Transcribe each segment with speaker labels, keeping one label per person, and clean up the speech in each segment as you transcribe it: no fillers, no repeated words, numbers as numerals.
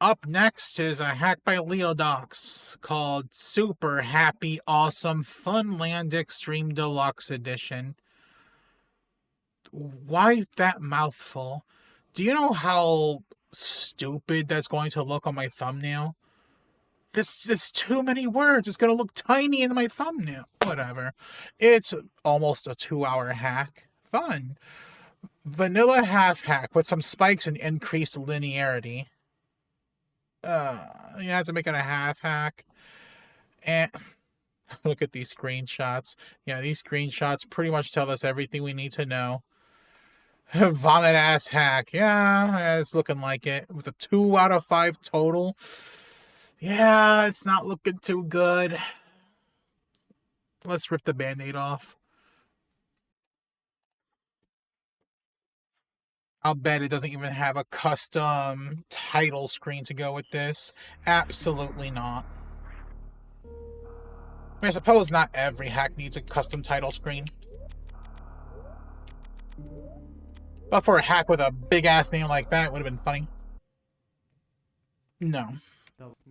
Speaker 1: Up next is a hack by Leodox called Super Happy Awesome Funland Extreme Deluxe Edition. Why that mouthful? Do you know how stupid that's going to look on my thumbnail? It's too many words. It's gonna look tiny in my thumbnail. Whatever. It's almost a 2-hour hack. Fun. Vanilla half hack with some spikes and increased linearity. You have to make it a half hack. And look at these screenshots. Yeah, these screenshots pretty much tell us everything we need to know. Vomit ass hack. Yeah, it's looking like it. With a 2 out of 5 total. Yeah, it's not looking too good. Let's rip the band-aid off. I'll bet it doesn't even have a custom title screen to go with this. Absolutely not. I suppose not every hack needs a custom title screen. But for a hack with a big-ass name like that, it would have been funny. No.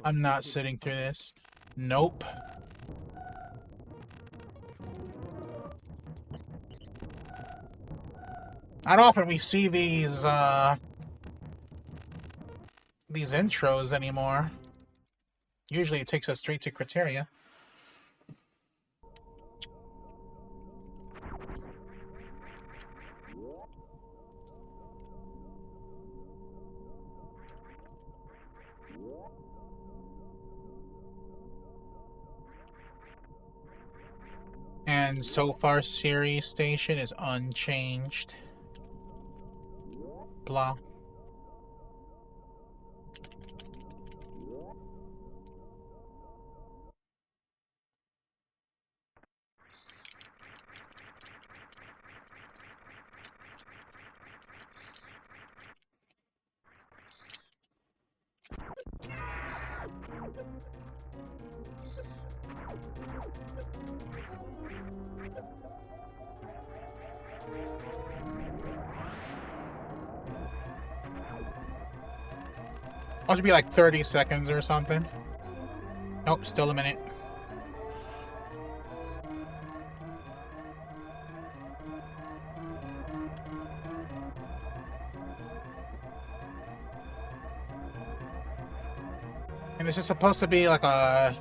Speaker 1: I'm not sitting through this. Nope. Not often we see these intros anymore. Usually it takes us straight to criteria. And so far, Siri station is unchanged. Blah. It should be like 30 seconds or something. Nope, still a minute. And this is supposed to be like a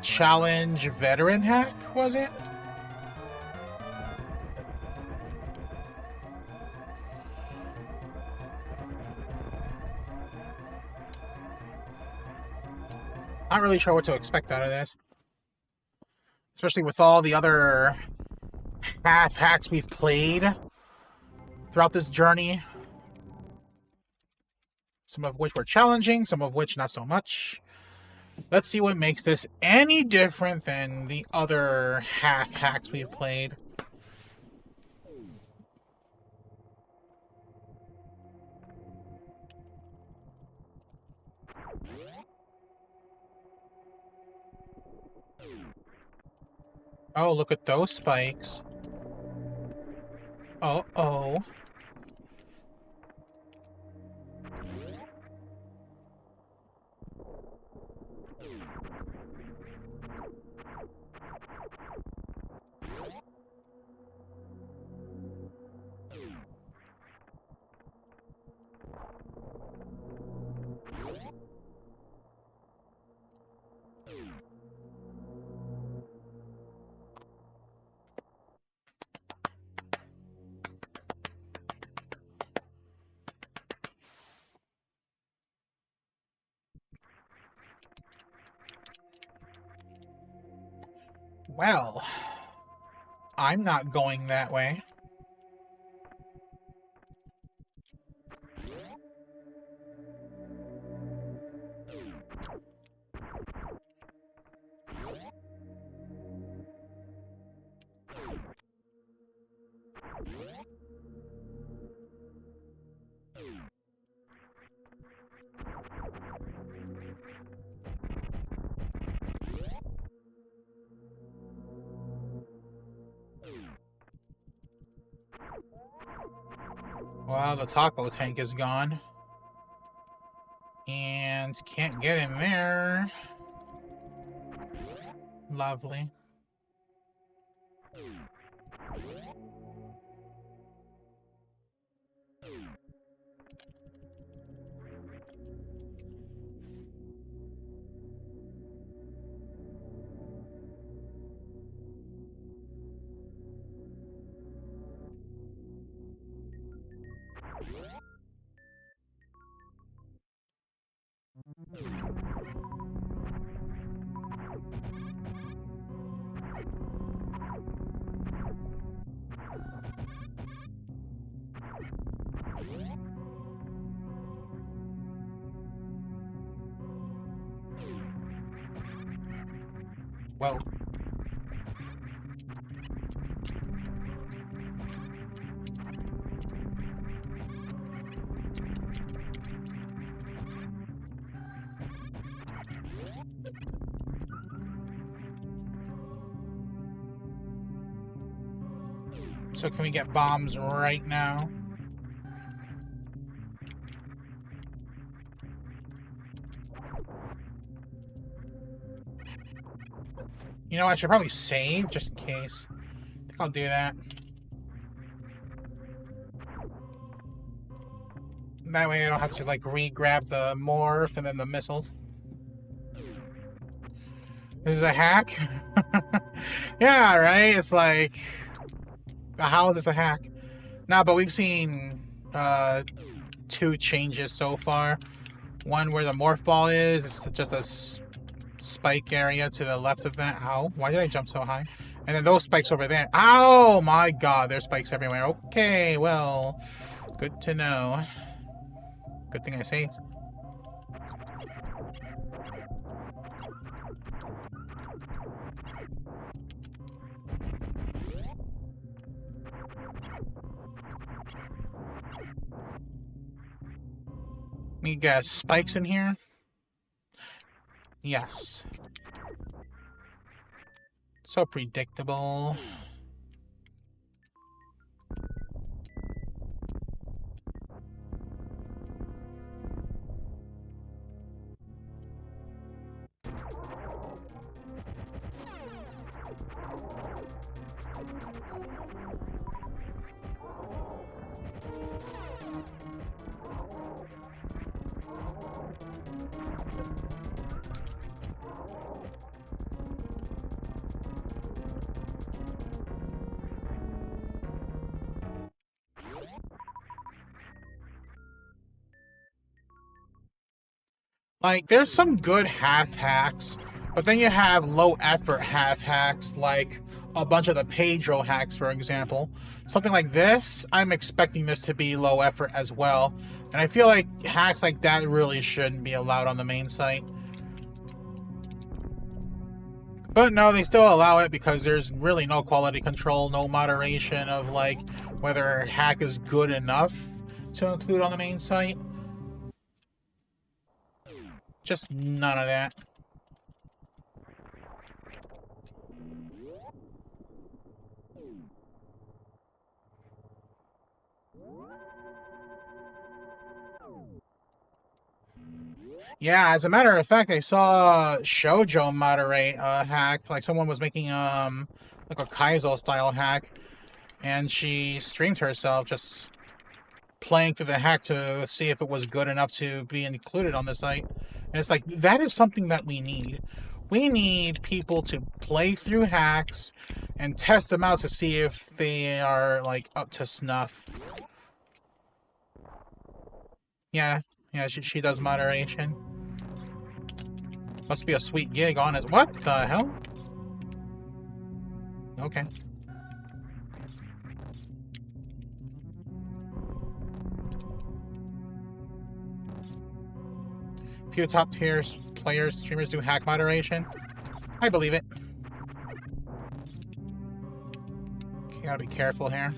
Speaker 1: challenge veteran hack, was it? Not really sure what to expect out of this. Especially with all the other half hacks we've played throughout this journey. Some of which were challenging, some of which not so much. Let's see what makes this any different than the other half hacks we've played. Oh, look at those spikes. Oh. Well, I'm not going that way. Well, the taco tank is gone. And can't get in there. Lovely. Whoa. So can we get bombs right now? You know, I should probably save just in case. I think I'll do that. That way I don't have to, like, re-grab the morph and then the missiles. This is a hack? Yeah, right? It's like... How is this a hack? Nah, but we've seen 2 changes so far. One where the morph ball is, it's just a spike area to the left of that. Ow, why did I jump so high? And then those spikes over there. Oh my god, there's spikes everywhere. Okay, well, good to know. Good thing I saved. We got spikes in here. Yes. So predictable. Like, there's some good half hacks, but then you have low effort half hacks, like a bunch of the Pedro hacks, for example. Something like this, I'm expecting this to be low effort as well. And I feel like hacks like that really shouldn't be allowed on the main site. But no, they still allow it because there's really no quality control, no moderation of, like, whether a hack is good enough to include on the main site. Just none of that. Yeah, as a matter of fact, I saw Shoujo moderate a hack. Like, someone was making like a Kaizo style hack, and she streamed herself just playing through the hack to see if it was good enough to be included on the site. And it's like, that is something that we need. We need people to play through hacks and test them out to see if they are, like, up to snuff. Yeah, she does moderation. Must be a sweet gig on it. What the hell? Okay. Few top tier players, streamers do hack moderation. I believe it. Okay, gotta be careful here.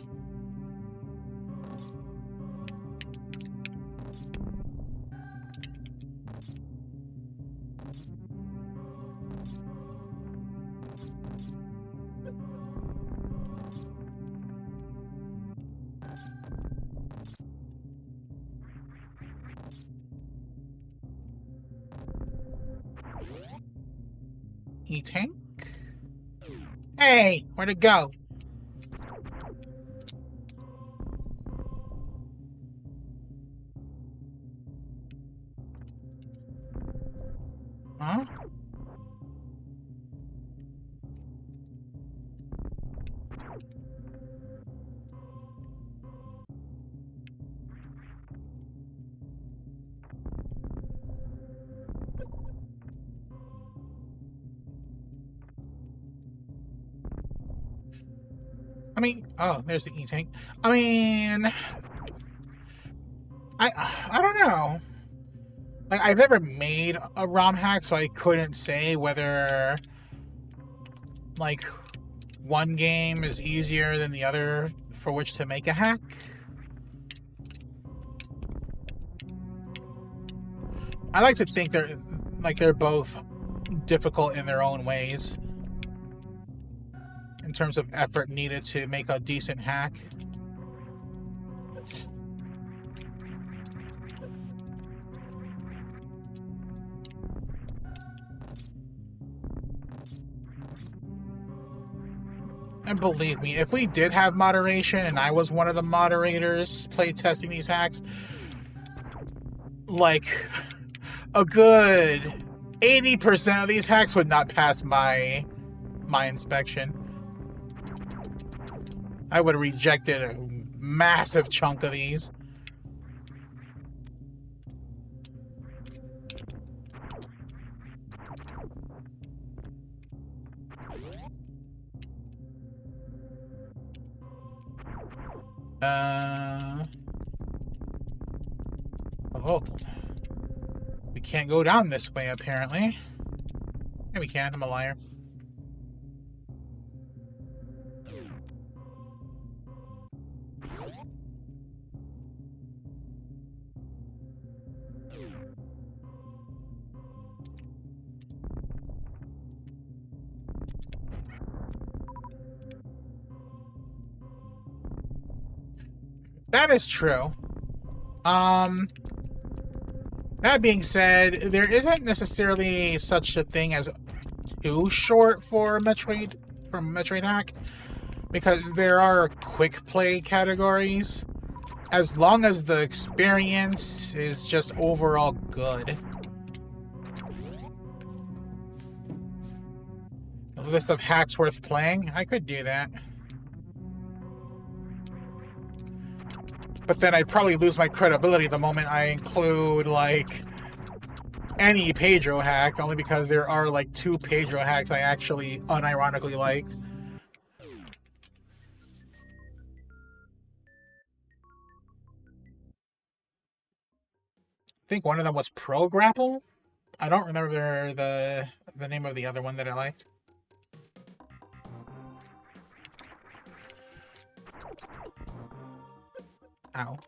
Speaker 1: E-tank. Hey, where'd it go? Huh? I mean, oh, there's the E-tank. I mean, I don't know. Like, I've never made a ROM hack, so I couldn't say whether, like, one game is easier than the other for which to make a hack. I like to think they're both difficult in their own ways in terms of effort needed to make a decent hack. And believe me, if we did have moderation and I was one of the moderators playtesting these hacks, like, a good 80% of these hacks would not pass my inspection. I would have rejected a massive chunk of these. Oh. We can't go down this way, apparently. Yeah, we can. I'm a liar. That is true. That being said, there isn't necessarily such a thing as too short for Metroid, from Metroid Hack, because there are quick play categories, as long as the experience is just overall good. A list of hacks worth playing? I could do that. But then I'd probably lose my credibility the moment I include, like, any Pedro hack, only because there are, like, 2 Pedro hacks I actually unironically liked. I think one of them was Pro Grapple? I don't remember the name of the other one that I liked. Ow.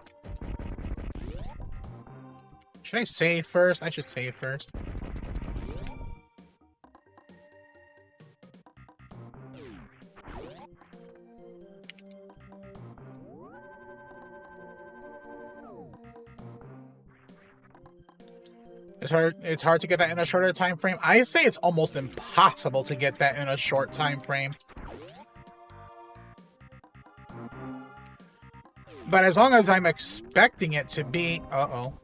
Speaker 1: Should I save first? I should save first. It's hard to get that in a shorter time frame. I say it's almost impossible to get that in a short time frame. But as long as I'm expecting it to be... Uh-oh.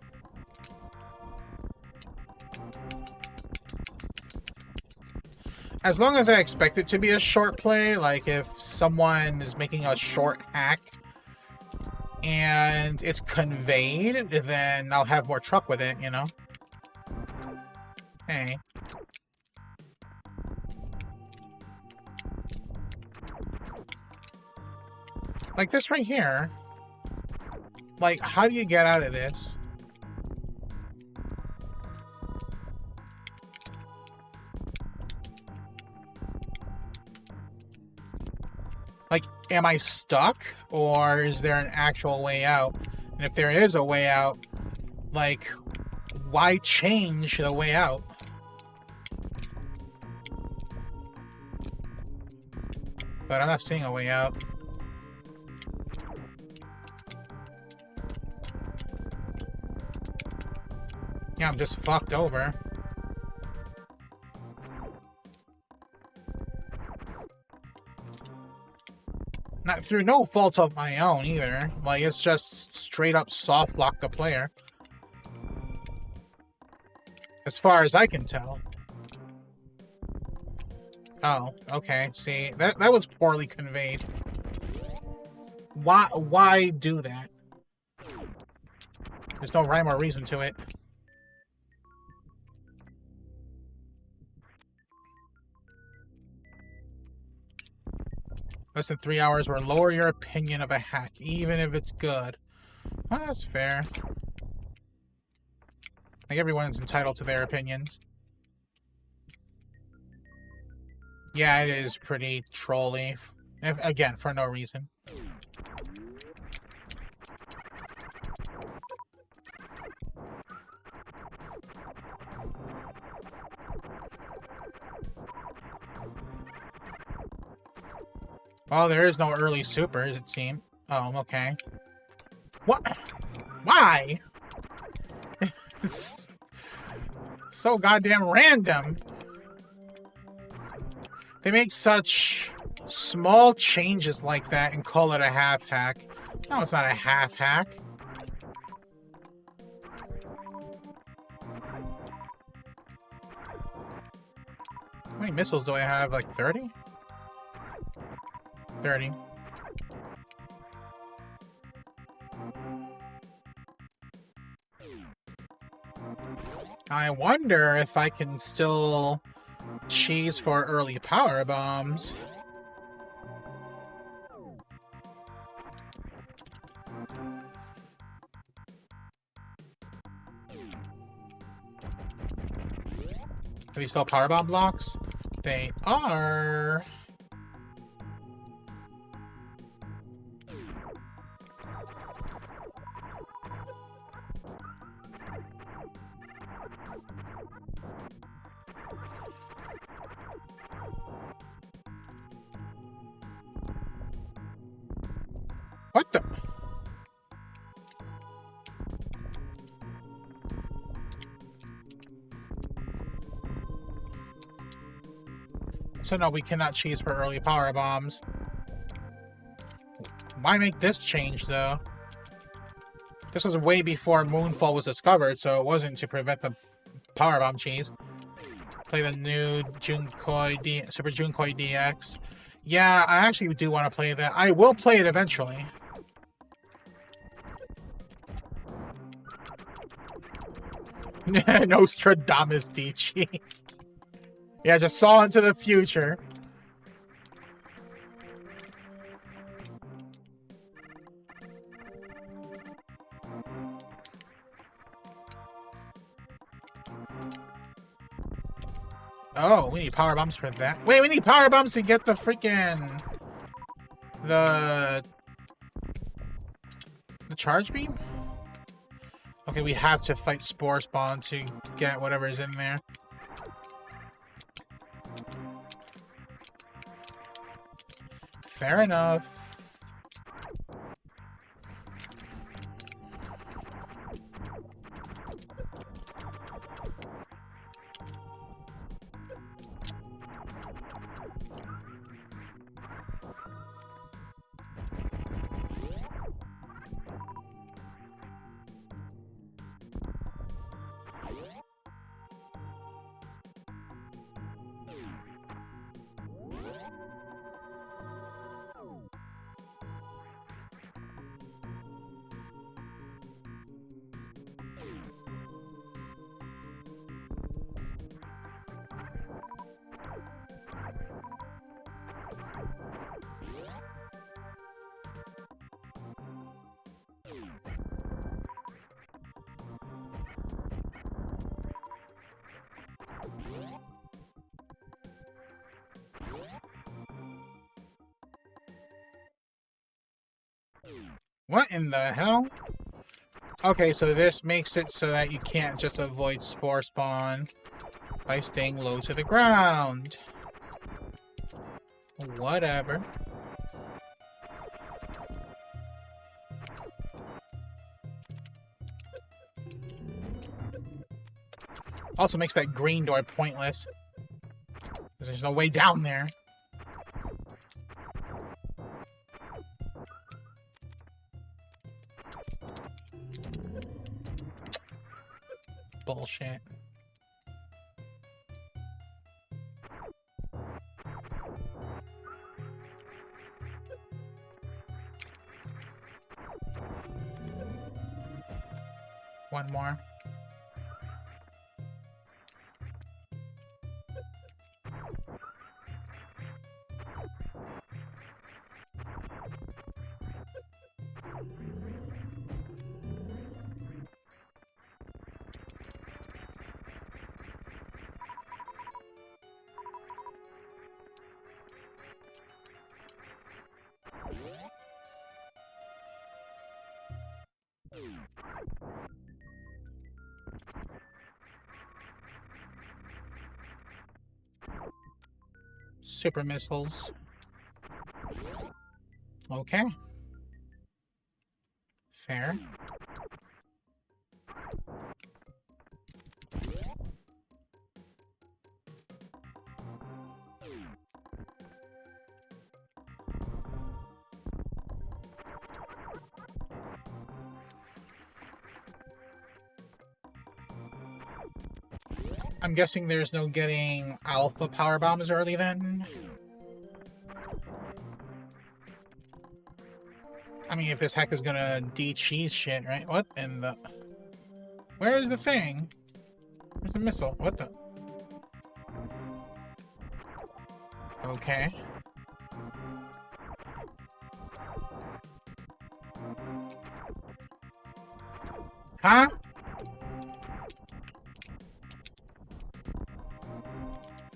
Speaker 1: As long as I expect it to be a short play, like if someone is making a short hack and it's conveyed, then I'll have more truck with it, you know? Hey. Like this right here. Like, how do you get out of this? Like, am I stuck? Or is there an actual way out? And if there is a way out, like, why change the way out? But I'm not seeing a way out. Yeah, I'm just fucked over. through no fault of my own either. Like, it's just straight up soft lock the player. As far as I can tell. Oh, okay. See, that was poorly conveyed. Why do that? There's no rhyme or reason to it. Less than 3 hours will lower your opinion of a hack, even if it's good. Well, that's fair. Like, everyone's entitled to their opinions. Yeah, it is pretty trolly. Again, for no reason. Well, there is no early supers, it seems. Oh, okay. What? Why? It's so goddamn random. They make such small changes like that and call it a half hack. No, it's not a half hack. How many missiles do I have? Like 30? 30. I wonder if I can still cheese for early power bombs. Are these still power bomb blocks? They are. What the? So no, we cannot cheese for early power bombs. Why make this change, though? This was way before Moonfall was discovered, so it wasn't to prevent the power bomb cheese. Play the new Super Junkoi DX. Yeah, I actually do want to play that. I will play it eventually. Nostradamus DG. Yeah, just saw into the future. Oh, we need power bombs for that. Wait, we need power bombs to get the freaking... The charge beam? Okay, we have to fight Spore Spawn to get whatever's in there. Fair enough. What in the hell? Okay, so this makes it so that you can't just avoid Spore Spawn by staying low to the ground. Whatever. Also makes that green door pointless. There's no way down there. bullshit. One more. Super missiles. Okay. Fair. I'm guessing there's no getting alpha power bombs early then? I mean, if this hack is gonna de-cheese shit, right? What in the... Where is the thing? Where's the missile? What the... Okay. Huh?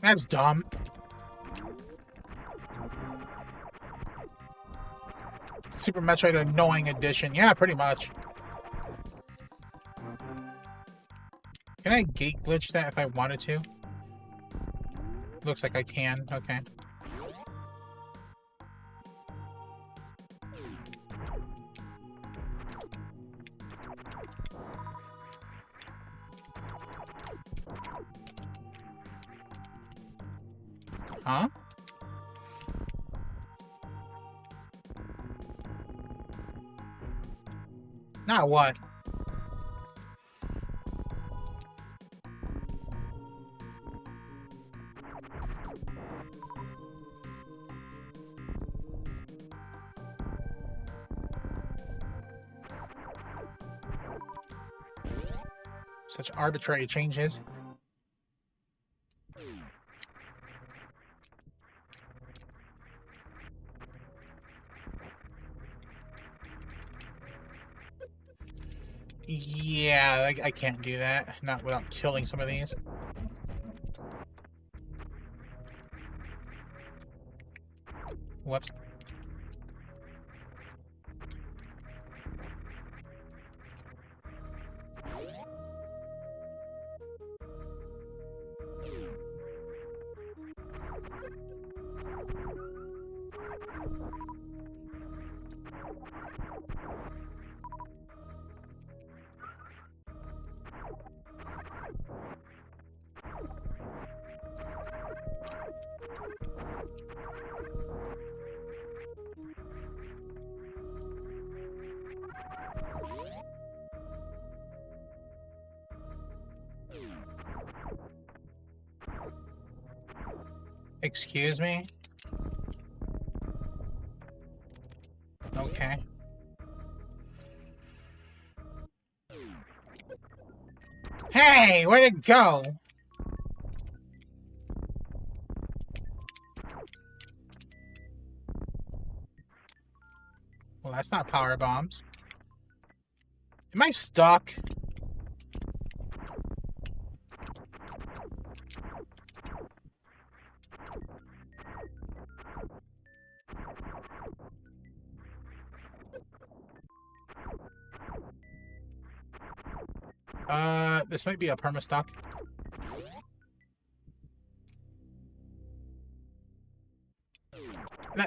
Speaker 1: That's dumb. Super Metroid annoying edition. Yeah, pretty much. Can I gate glitch that if I wanted to? Looks like I can. Okay. Huh? Now what? Such arbitrary changes. Yeah, I can't do that. Not without killing some of these. Whoops. Excuse me? Okay. Hey, where'd it go? Well, that's not power bombs. Am I stuck? This might be a perma-stuck.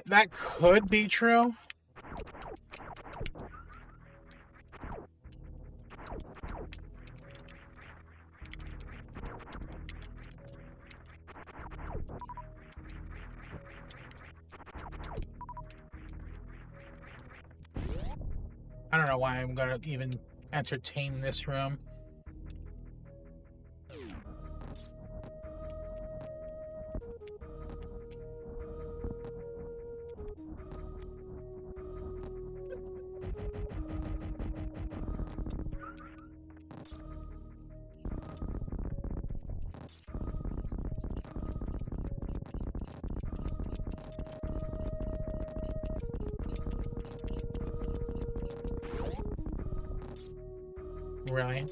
Speaker 1: That could be true. I don't know why I'm gonna even entertain this room. Really?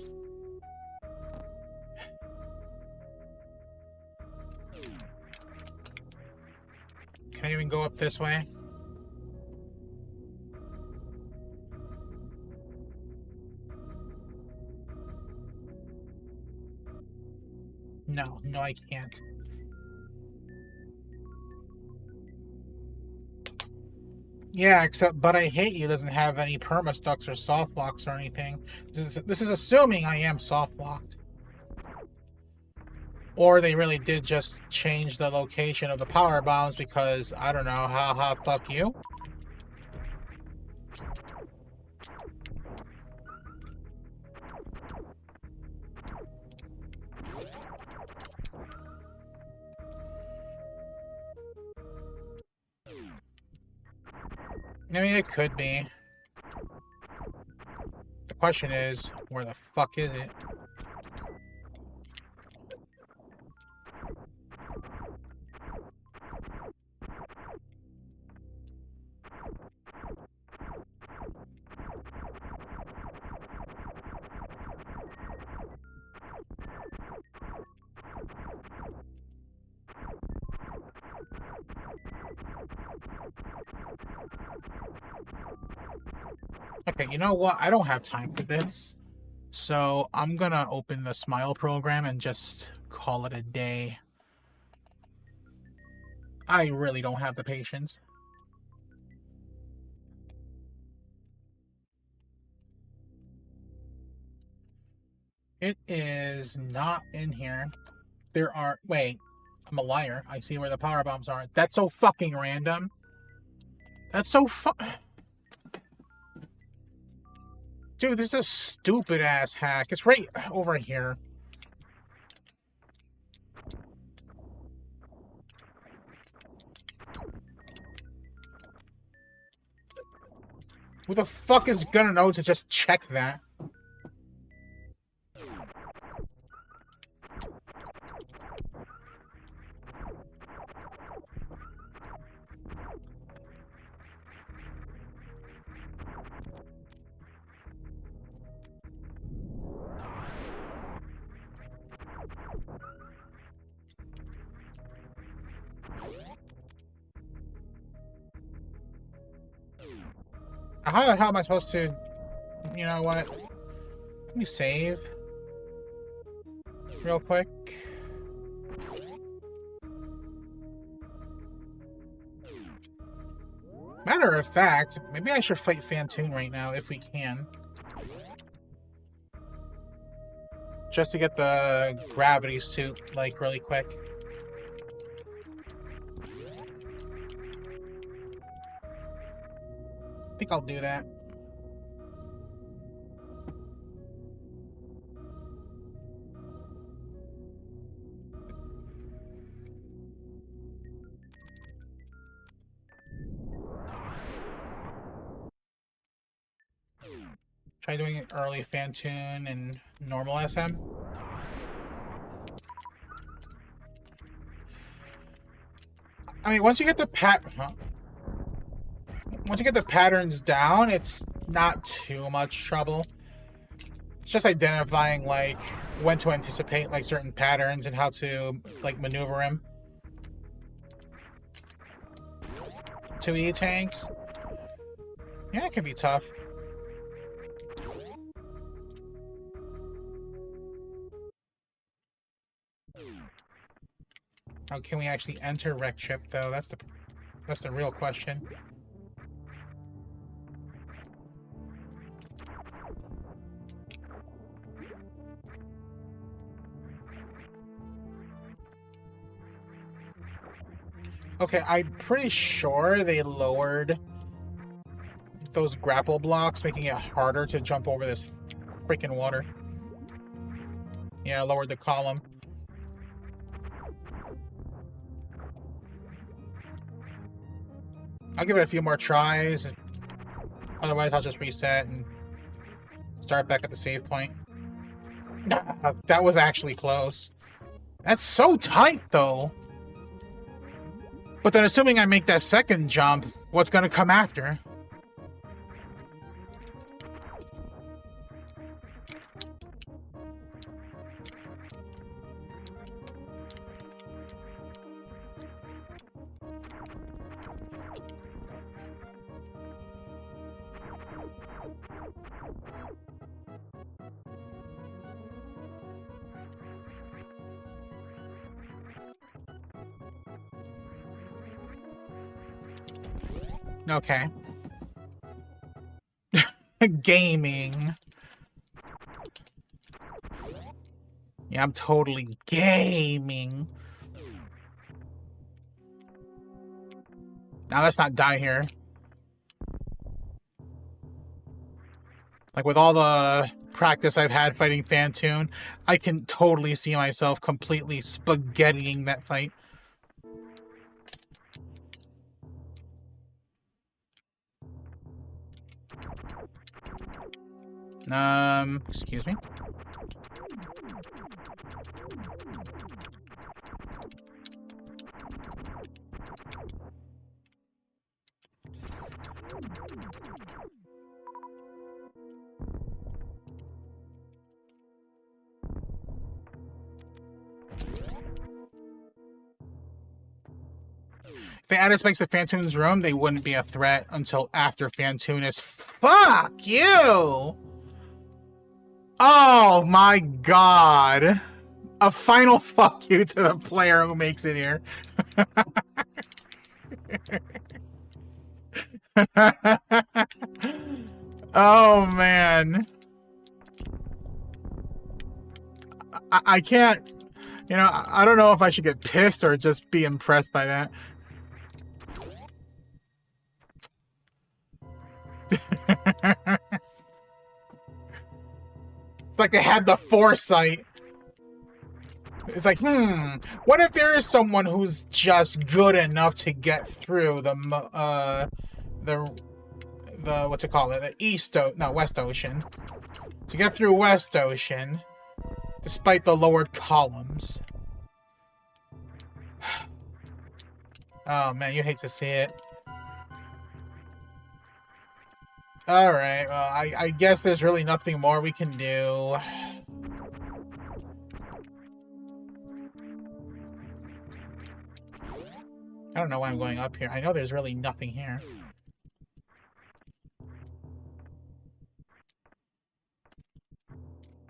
Speaker 1: Can I even go up this way? No, no I can't. Yeah, except But I Hate You doesn't have any perma-stucks or soft locks or anything. This is assuming I am soft locked. Or they really did just change the location of the power bombs because, I don't know, how fuck you? I mean, it could be. The question is, where the fuck is it? Okay, you know what? I don't have time for this. So I'm gonna open the Smile program and just call it a day. I really don't have the patience. It is not in here. There are... Wait, I'm a liar. I see where the power bombs are. That's so fucking random. That's so Dude, this is a stupid ass hack. It's right over here. Who the fuck is gonna know to just check that? How the hell am I supposed to... You know what? Let me save. Real quick. Matter of fact, maybe I should fight Fantoon right now, if we can. Just to get the gravity suit, like, really quick. I think I'll do that. Try doing early Fantoon and normal SM. I mean, once you get the once you get the patterns down, it's not too much trouble. It's just identifying, like, when to anticipate, like, certain patterns and how to, like, maneuver him. 2E tanks. Yeah, it can be tough. How can we actually enter Wreck Chip, though? That's the real question. Okay, I'm pretty sure they lowered those grapple blocks, making it harder to jump over this freaking water. Yeah, lowered the column. I'll give it a few more tries. Otherwise, I'll just reset and start back at the save point. That was actually close. That's so tight, though. But then assuming I make that second jump, what's going to come after? Okay. Gaming. Yeah, I'm totally gaming. Now let's not die here. Like, with all the practice I've had fighting Phantoon, I can totally see myself completely spaghettiing that fight. Excuse me? If they added spikes to Phantoon's room, they wouldn't be a threat until after Phantoon is... Fuck you! Oh my god. A final fuck you to the player who makes it here. Oh man. I can't... You know, I don't know if I should get pissed or just be impressed by that. It's like they had the foresight. It's like, what if there is someone who's just good enough to get through the what to call it, the West Ocean, to get through West Ocean, despite the lowered columns. Oh man, you hate to see it. Alright, well, I guess there's really nothing more we can do. I don't know why I'm going up here. I know there's really nothing here.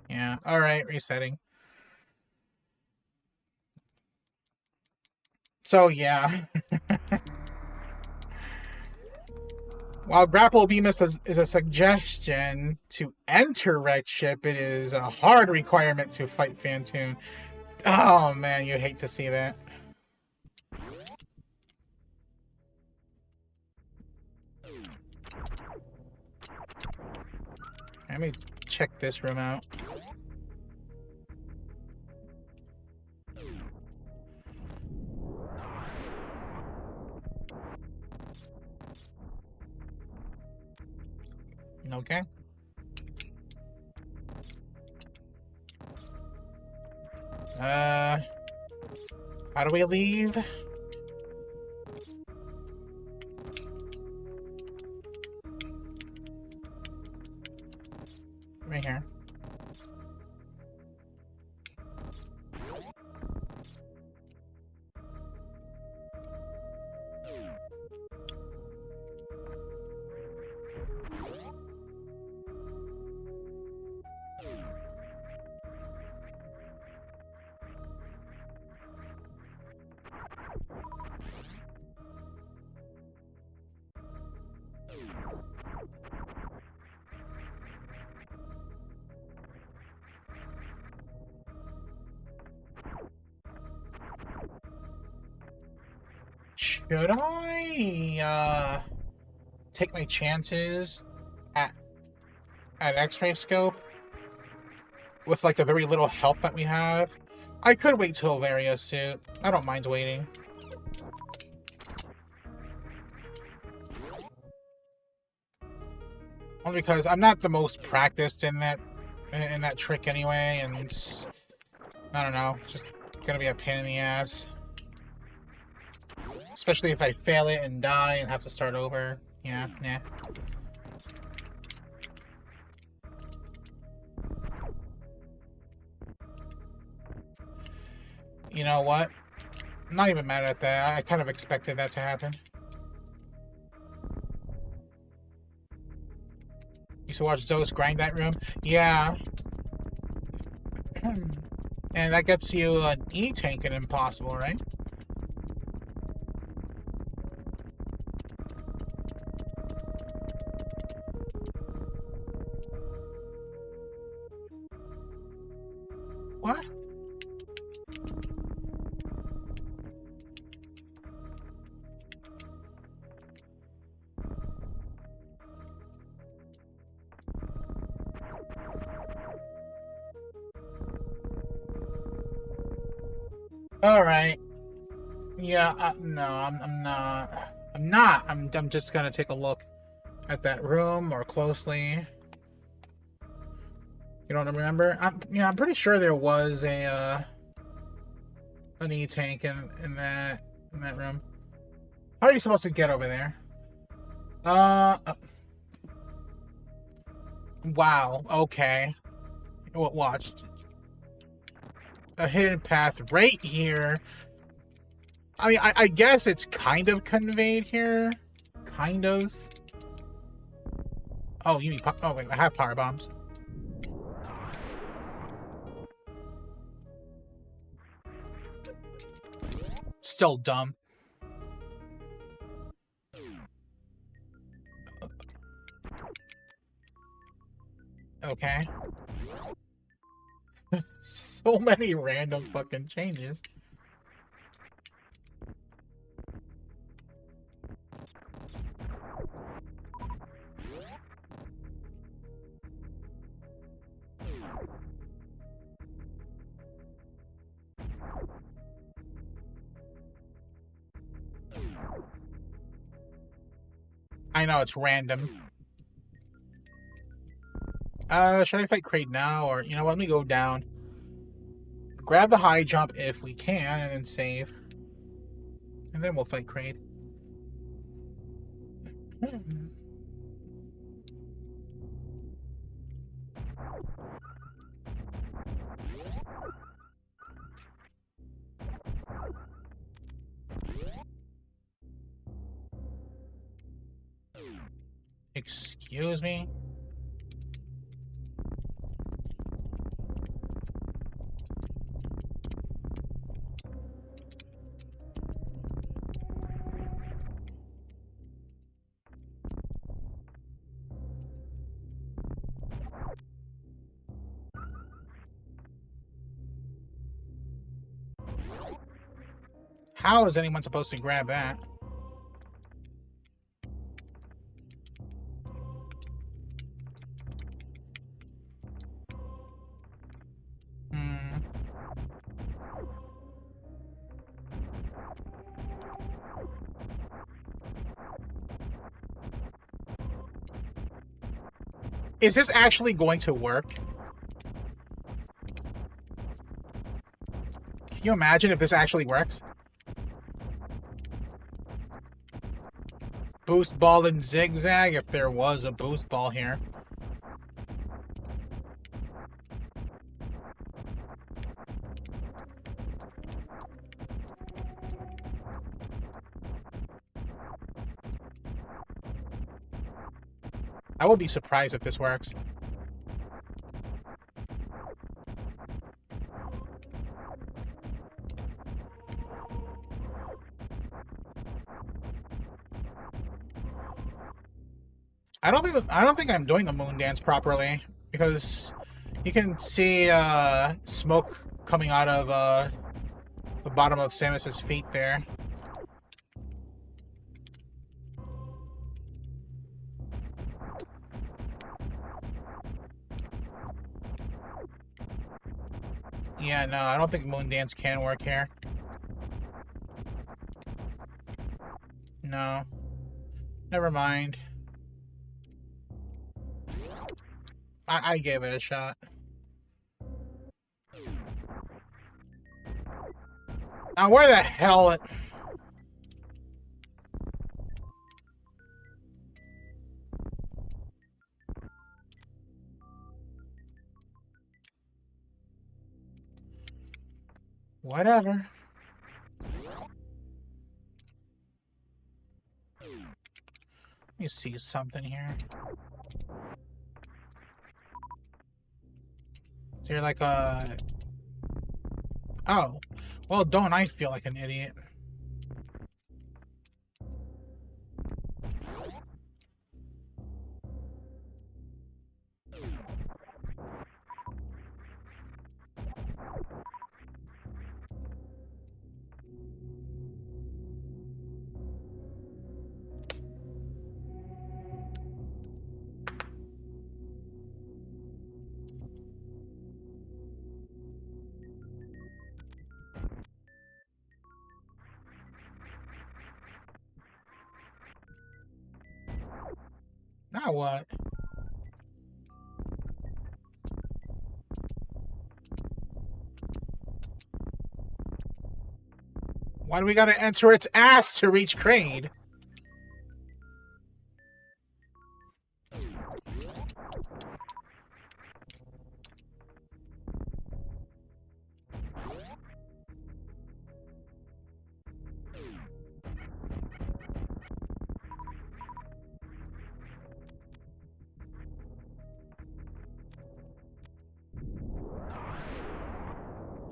Speaker 1: Yeah, alright, resetting. So, yeah. While Grapple Beam is a suggestion to enter Wreck Ship, it is a hard requirement to fight Phantoon. Oh man, you hate to see that. Let me check this room out. Okay. How do we leave? Right here. Should I take my chances at X-ray scope with like the very little health that we have? I could wait till Varia's suit. I don't mind waiting. Only because I'm not the most practiced in that trick anyway, and I don't know, it's just gonna be a pain in the ass. Especially if I fail it and die and have to start over. Yeah, nah. You know what? I'm not even mad at that. I kind of expected that to happen. Used to watch Zeus grind that room? Yeah. And that gets you an E-tank and impossible, right? What? All right. Yeah. No, I'm not. I'm not. I'm just gonna take a look at that room more closely. You don't remember? I'm pretty sure there was an E-tank in that room. How are you supposed to get over there? Wow. Okay. Watch. A hidden path right here. I mean, I guess it's kind of conveyed here. Kind of. Oh, you mean... Oh, wait, I have power bombs. Still dumb. Okay. So many random fucking changes. I know it's random. Should I fight Kraid now? Or, you know what, let me go down. Grab the high jump if we can, and then save. And then we'll fight Kraid. Excuse me? How is anyone supposed to grab that? Hmm. Is this actually going to work? Can you imagine if this actually works? Boost ball and zigzag, if there was a boost ball here. I would be surprised if this works. I don't think I'm doing the moon dance properly, because you can see smoke coming out of the bottom of Samus's feet there. Yeah, no, I don't think moon dance can work here. No. Never mind. I gave it a shot. Now, where the hell it... Whatever. Let me see something here. Is there like a... Oh. Well, don't I feel like an idiot. Now what? Why do we gotta enter its ass to reach Kraid?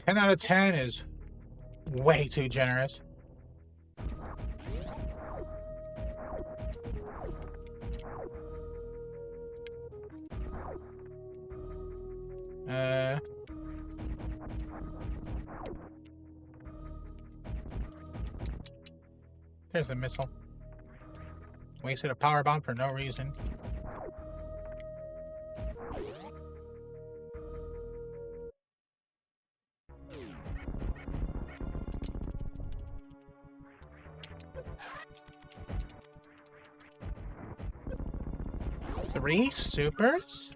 Speaker 1: Ten out of 10 is way too generous. There's a missile. Wasted a power bomb for no reason. Three supers?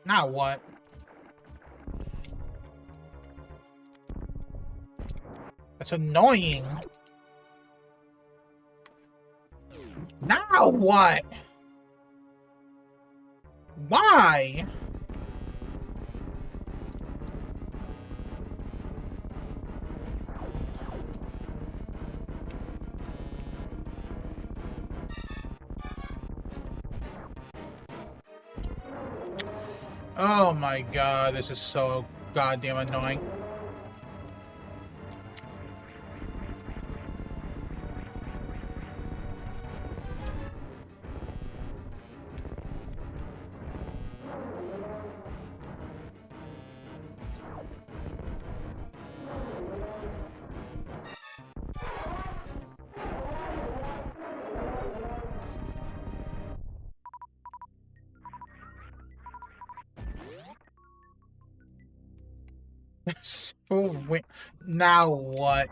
Speaker 1: Now what? That's annoying. Now what? Why? Oh my god, this is so goddamn annoying. So now what?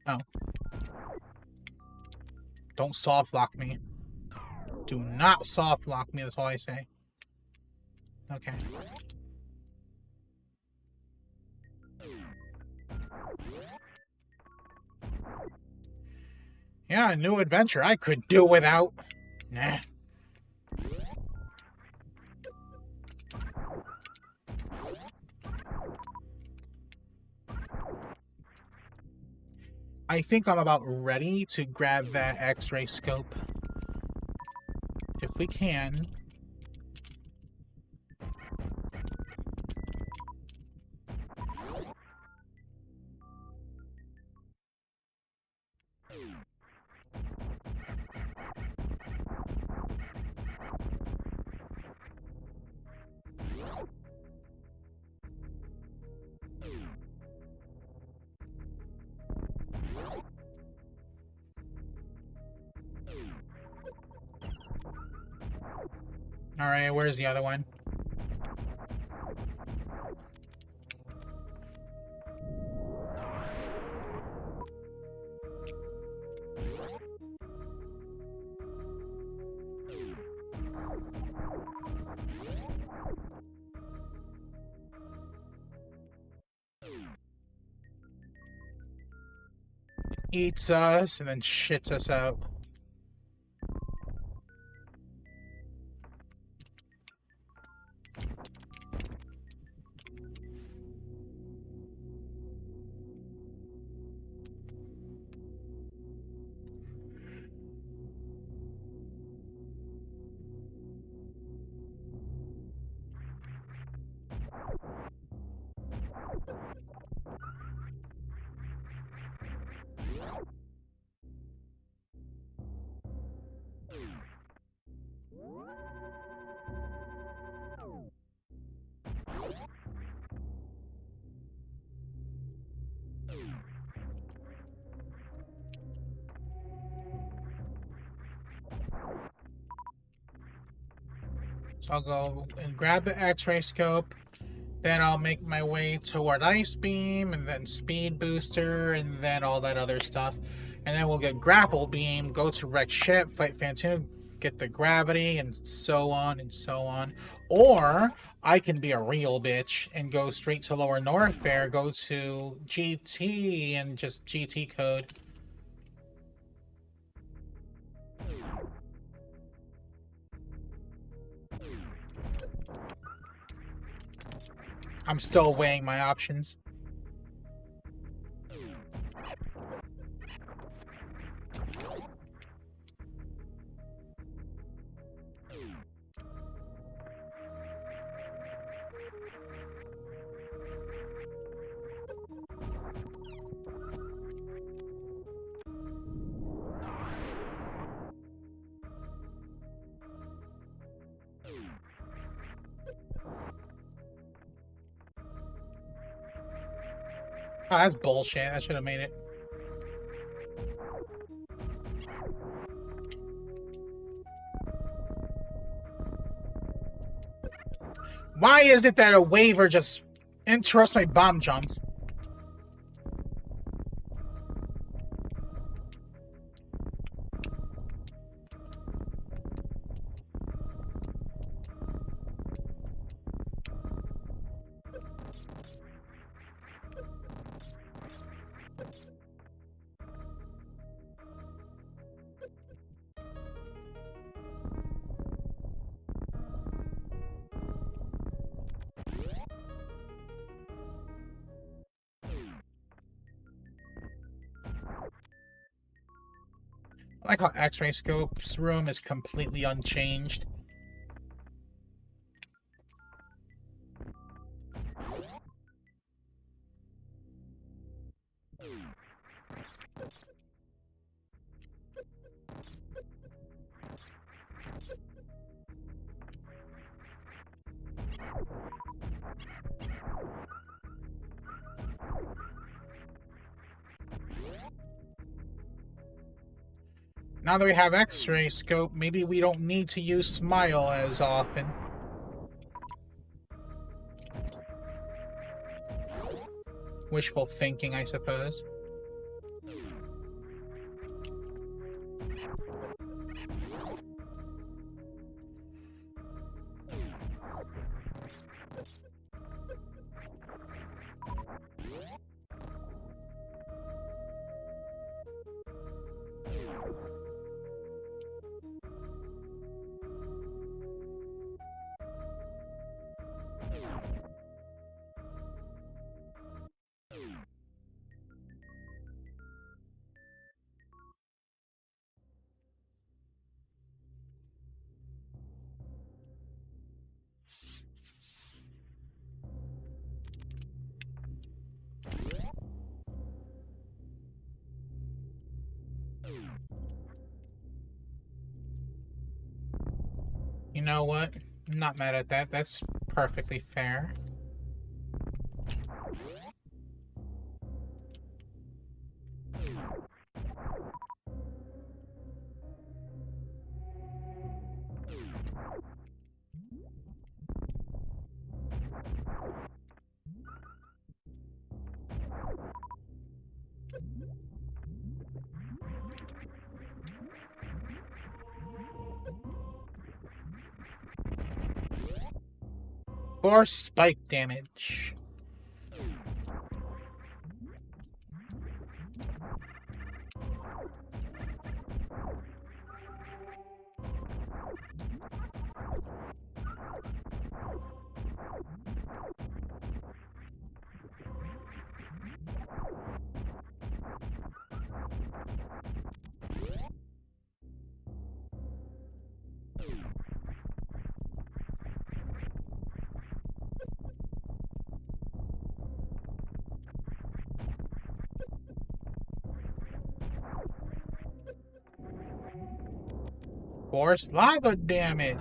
Speaker 1: Oh. Don't soft lock me. Do not soft lock me, that's all I say. Okay. Yeah, a new adventure I could do without. Nah. I think I'm about ready to grab that X-ray scope. If we can. Alright, where's the other one? Eats us and then shits us out. So I'll go and grab the X-ray scope. Then I'll make my way toward Ice Beam, and then Speed Booster, and then all that other stuff. And then we'll get Grapple Beam, go to Wreck Ship, fight Phantom, get the Gravity, and so on and so on. Or I can be a real bitch and go straight to Lower Norfair, go to GT, and just GT code. I'm still weighing my options. Oh, that's bullshit. I should have made it. Why is it that a waiver just interrupts my bomb jumps? I like how X-ray scope's room is completely unchanged. Now that we have X-ray scope, maybe we don't need to use Smile as often. Wishful thinking, I suppose. You know what? I'm not mad at that. That's perfectly fair. For spike damage. Force lava damage.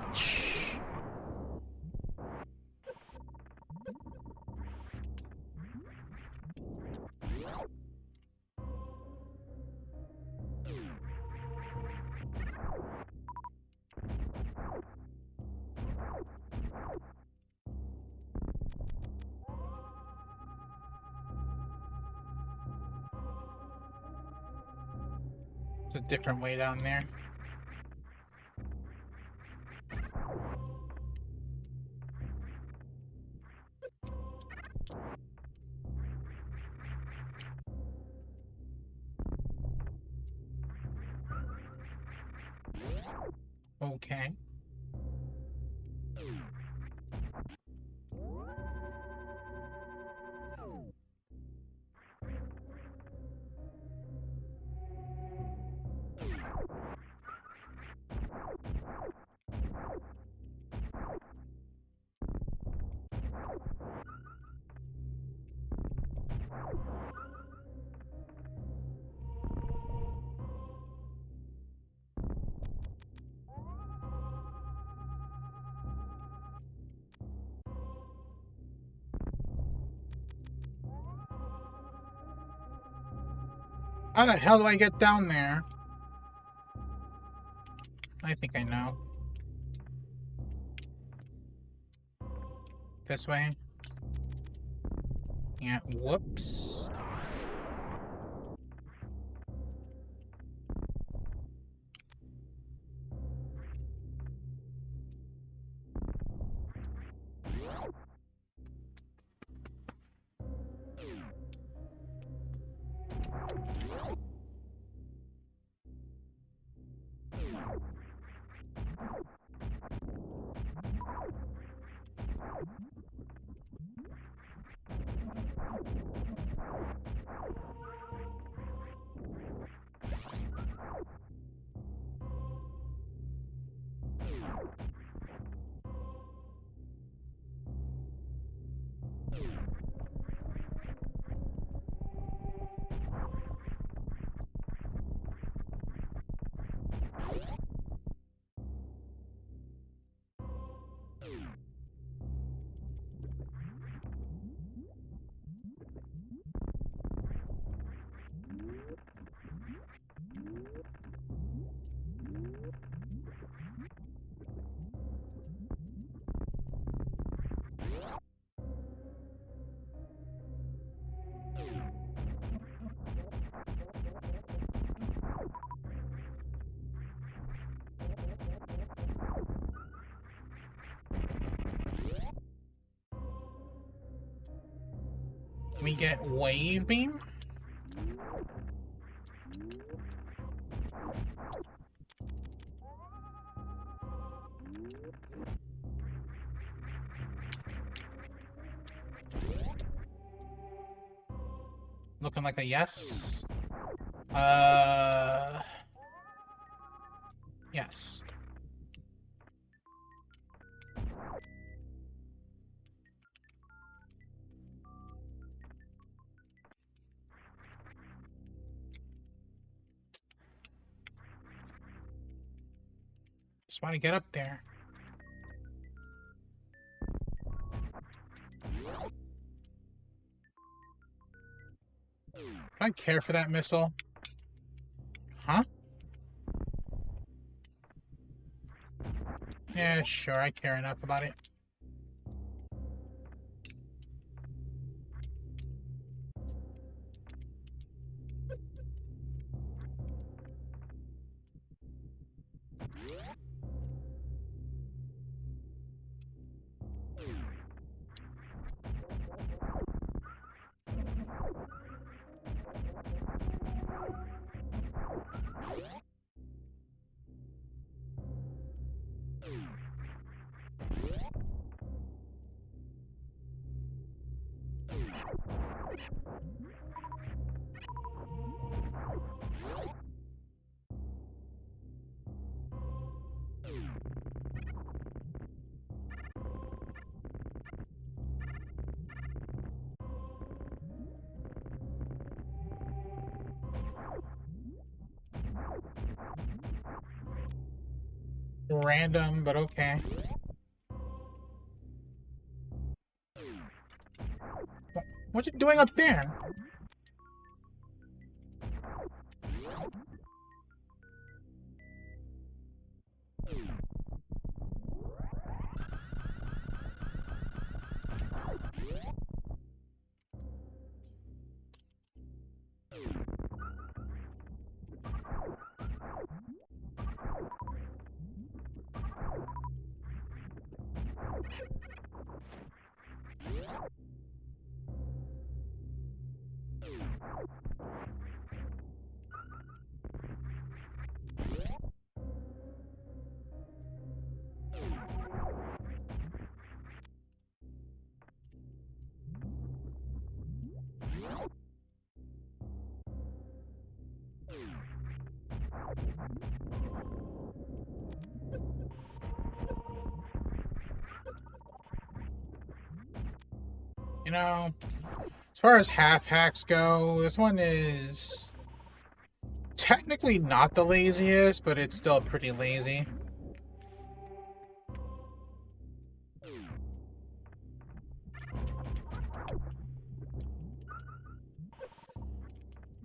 Speaker 1: a different way down there. Okay. How the hell do I get down there? I think I know. This way? Yeah, whoops. We get wave beam? Looking like a yes. Yes. Just want to get up there. Do I care for that missile? Huh? Yeah, sure, I care enough about it. Random, but okay. What you doing up there? You know, as far as half hacks go, this one is technically not the laziest, but it's still pretty lazy.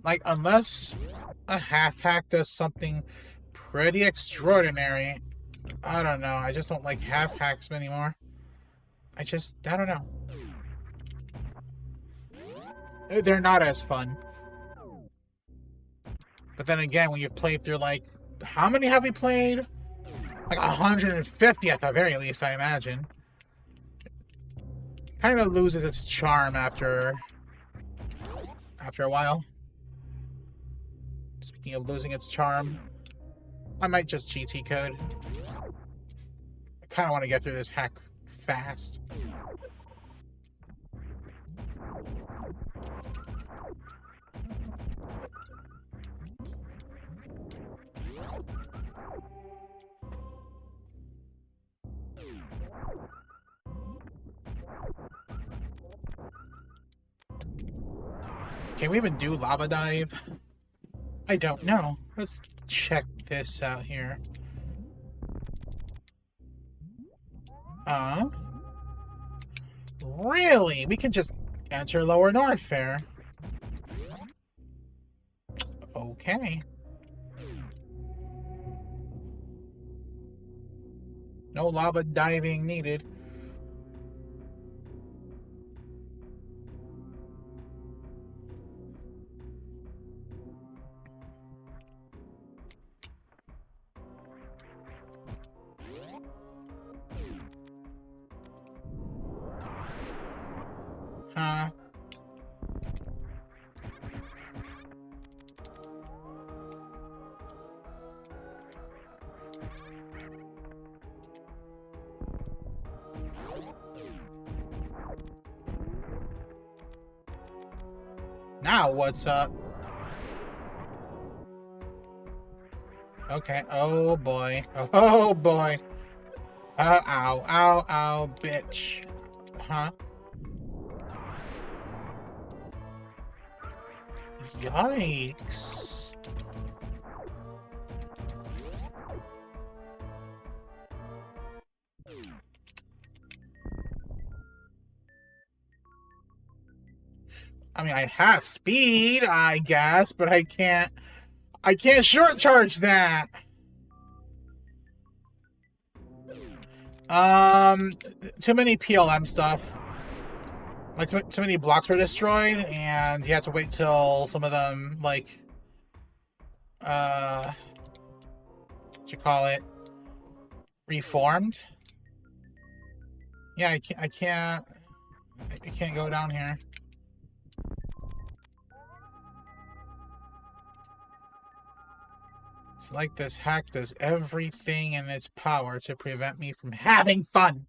Speaker 1: Like, unless a half hack does something pretty extraordinary, I don't know. I just don't like half hacks anymore. I don't know. They're not as fun. But then again, when you've played through, like, how many have we played? Like 150 at the very least, I imagine. Kind of loses its charm after a while. Speaking of losing its charm, I might just GT code. I kind of want to get through this hack fast. Can we even do lava dive? I don't know. Let's check this out here. Really? We can just enter Lower North Fair. Okay. No lava diving needed. Huh? Now what's up? Okay. Oh boy. Oh boy. Ow, ow, ow, bitch. Huh? Yikes. I mean, I have speed, I guess, but I can't short charge that. Too many PLM stuff. Like, too many blocks were destroyed, and you had to wait till some of them, like, what you call it, reformed. Yeah, I can't go down here. It's like this hack does everything in its power to prevent me from having fun.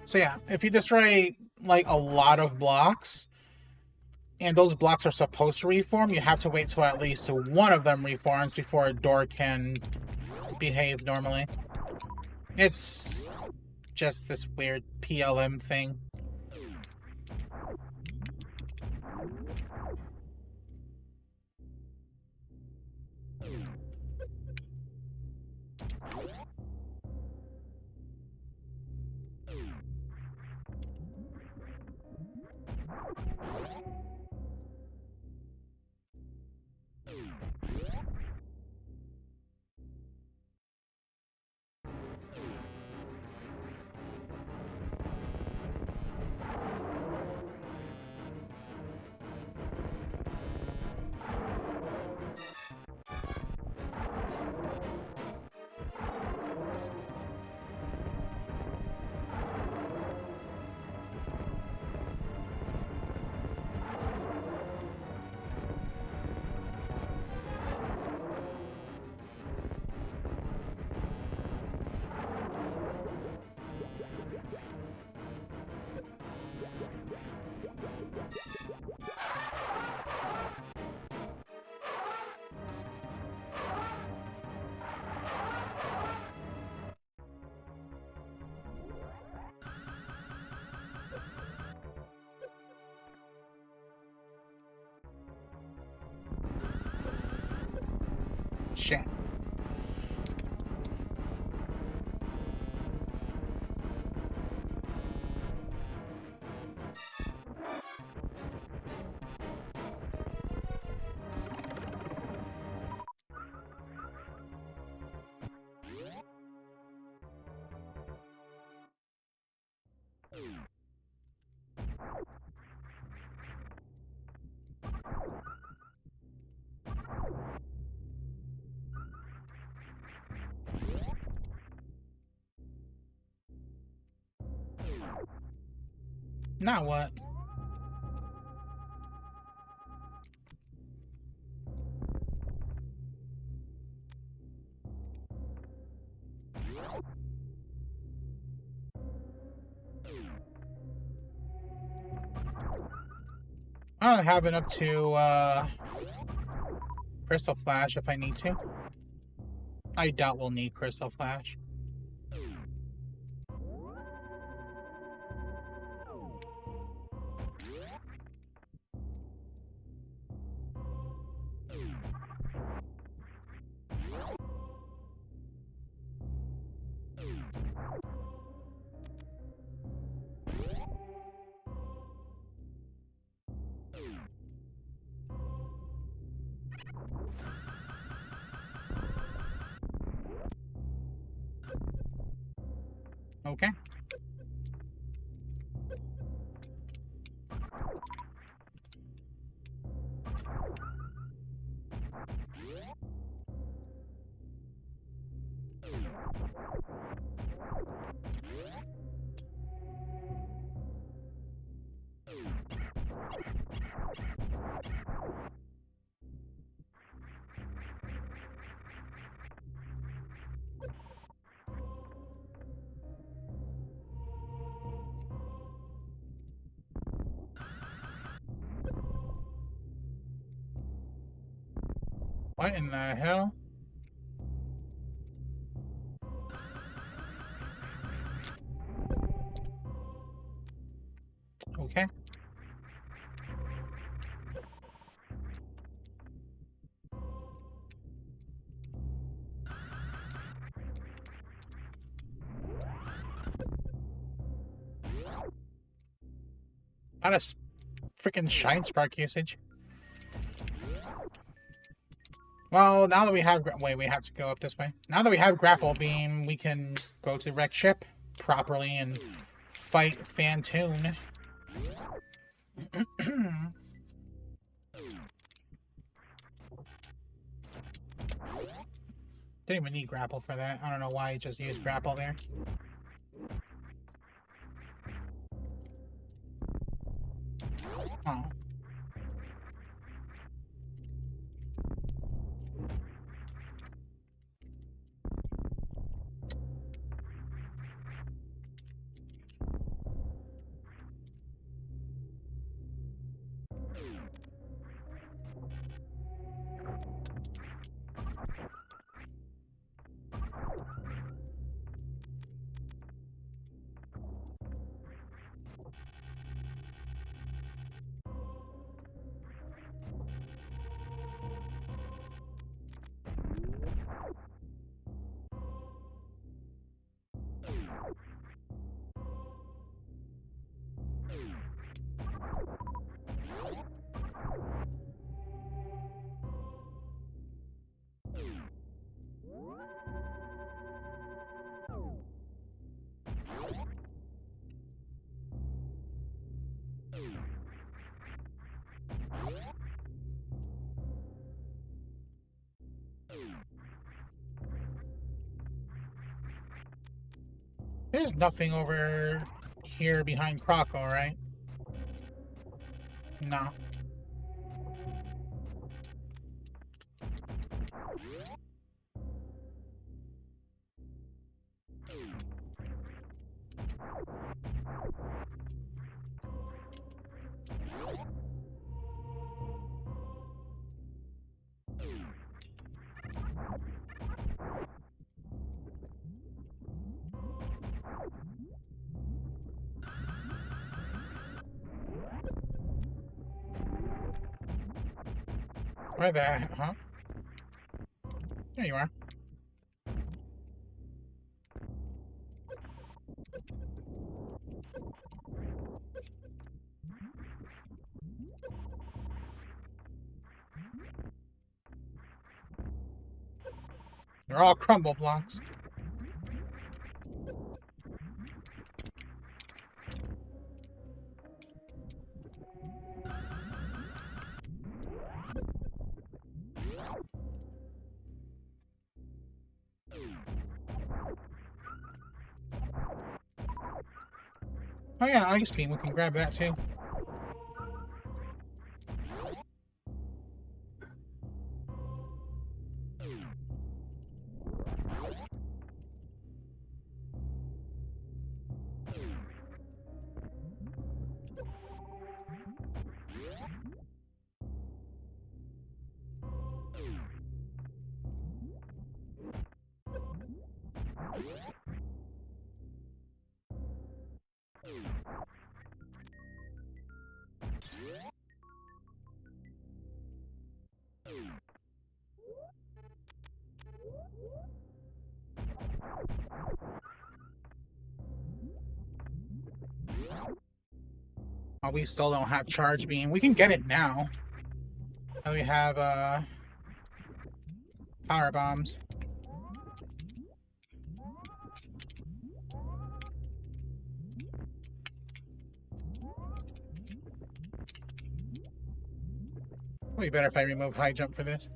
Speaker 1: So yeah, if you destroy like a lot of blocks, and those blocks are supposed to reform, you have to wait till at least one of them reforms before a door can behave normally. It's just this weird PLM thing. Shit. Now what? I don't have enough to, Crystal Flash if I need to. I doubt we'll need Crystal Flash. Okay. What in the hell? Okay. Not a freaking Shine Spark usage. Well, now that we have... Wait, we have to go up this way. Now that we have Grapple Beam, we can go to Wreck Ship properly and fight Fantoon. Didn't even need Grapple for that. I don't know why I just used Grapple there. Oh. There's nothing over here behind Croco, right? No. Where the... Huh? There you are. They're all crumble blocks. Oh yeah, ice beam. We can grab that too. Oh, we still don't have charge beam. We can get it now. And we have power bombs. Probably better if I remove high jump for this.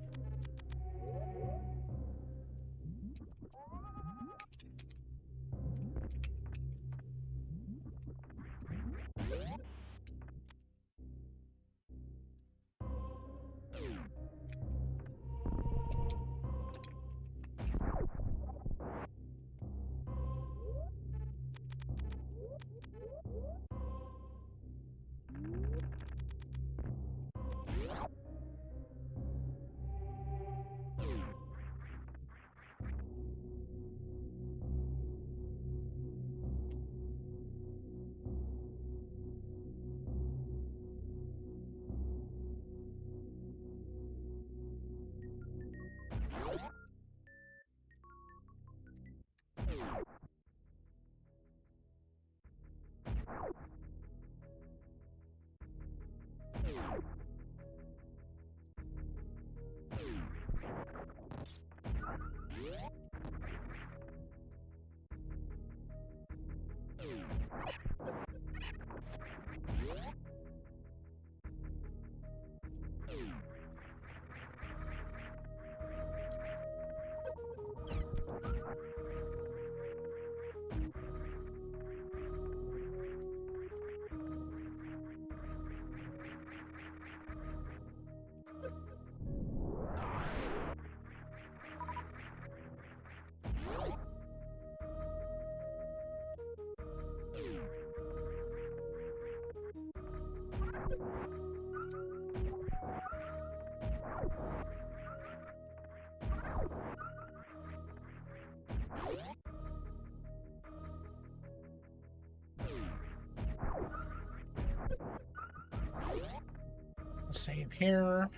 Speaker 1: Save here.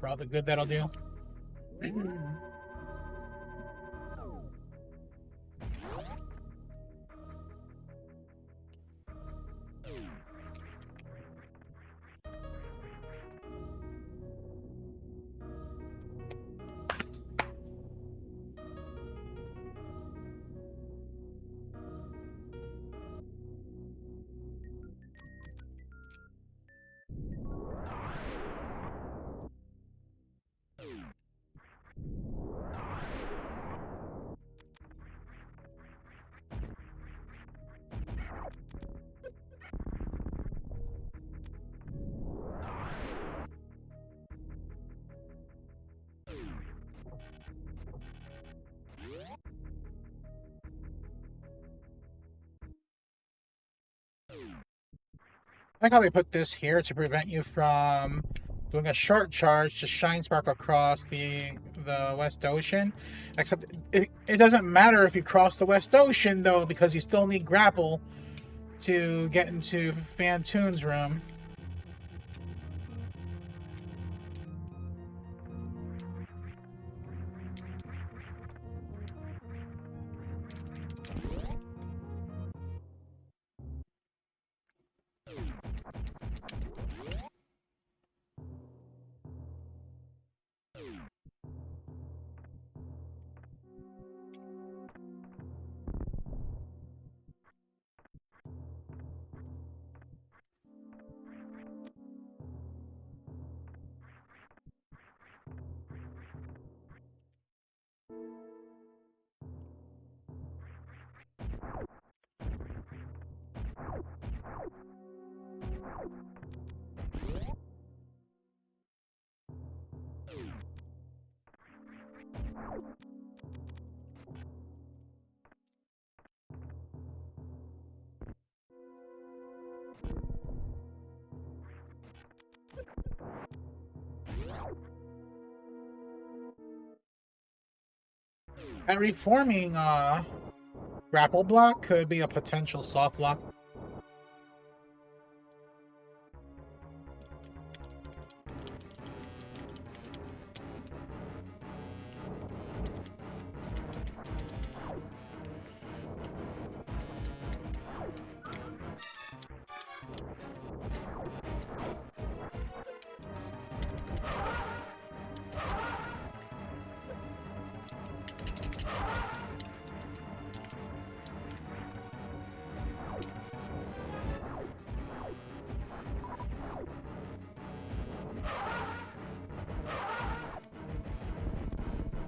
Speaker 1: For all the good that'll do. I like how they put this here to prevent you from doing a short charge to shine spark across the West Ocean. Except it doesn't matter if you cross the West Ocean though, because you still need grapple to get into Fantoon's room. That reforming grapple block could be a potential soft lock.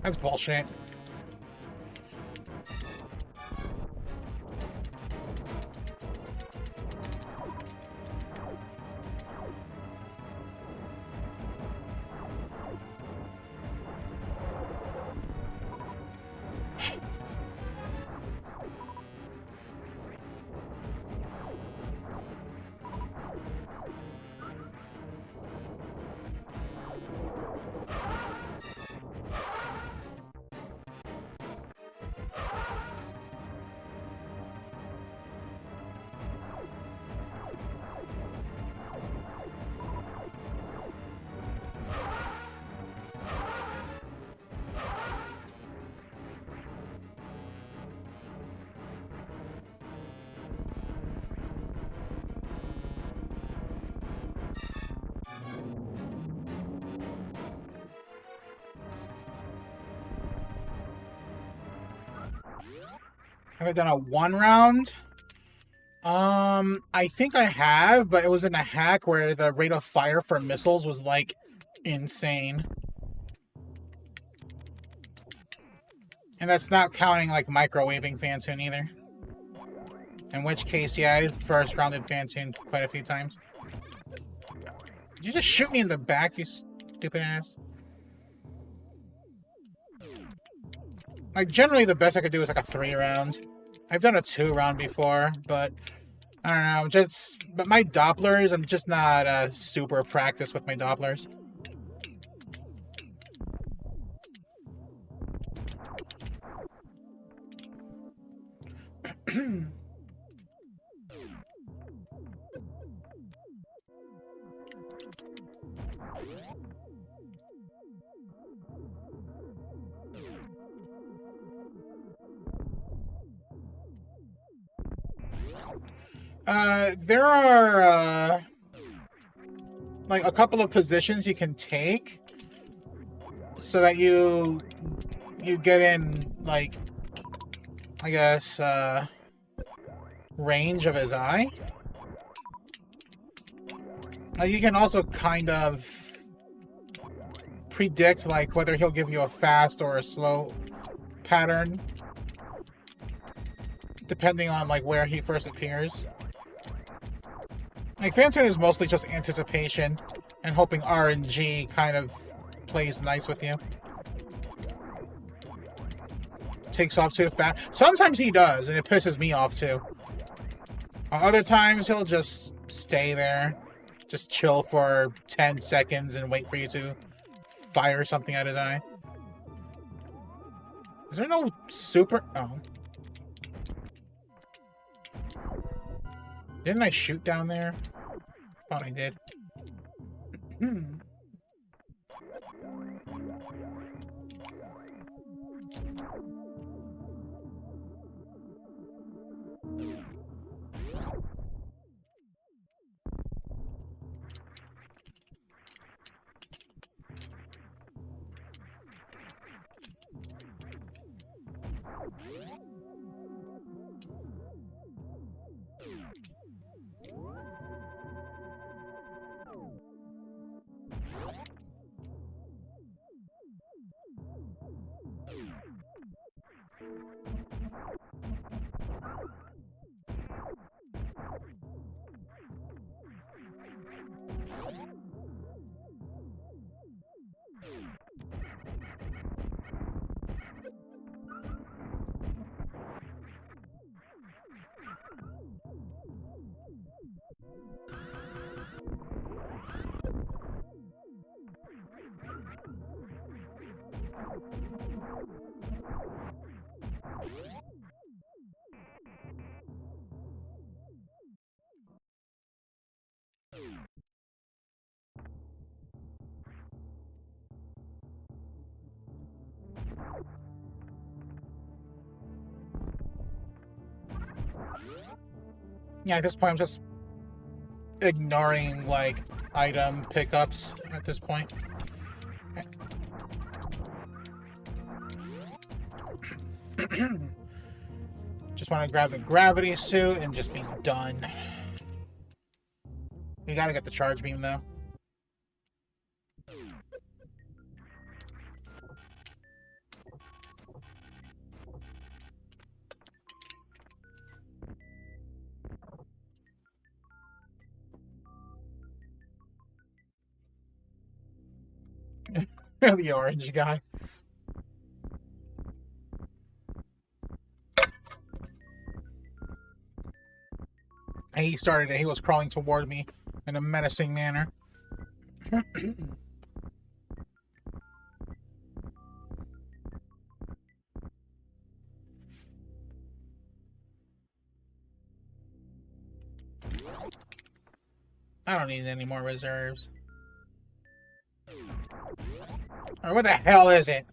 Speaker 1: That's bullshit. Have I done a 1 round? I think I have, but it was in a hack where the rate of fire for missiles was like insane. And that's not counting like microwaving Phantoon either. In which case, yeah, I first rounded Phantoon quite a few times. Did you just shoot me in the back, you stupid ass? Like, generally the best I could do is like a 3 round. I've done a 2 round before, but I don't know, but my Dopplers, I'm just not super practiced with my Dopplers. There are, like, a couple of positions you can take so that you get in, like, I guess, range of his eye. Like, you can also kind of predict, like, whether he'll give you a fast or a slow pattern, depending on, like, where he first appears. Like, Phantom is mostly just anticipation and hoping RNG kind of plays nice with you. Takes off too fast. Sometimes he does, and it pisses me off too. Other times he'll just stay there, just chill for 10 seconds and wait for you to fire something at his eye. Is there no super... Oh. Didn't I shoot down there? Thought I did. Yeah, at this point, I'm just ignoring, like, item pickups at this point. Just want to grab the gravity suit and just be done. We gotta get the charge beam, though. The orange guy. And he started it. He was crawling toward me in a menacing manner. I don't need any more reserves. Or what the hell is it?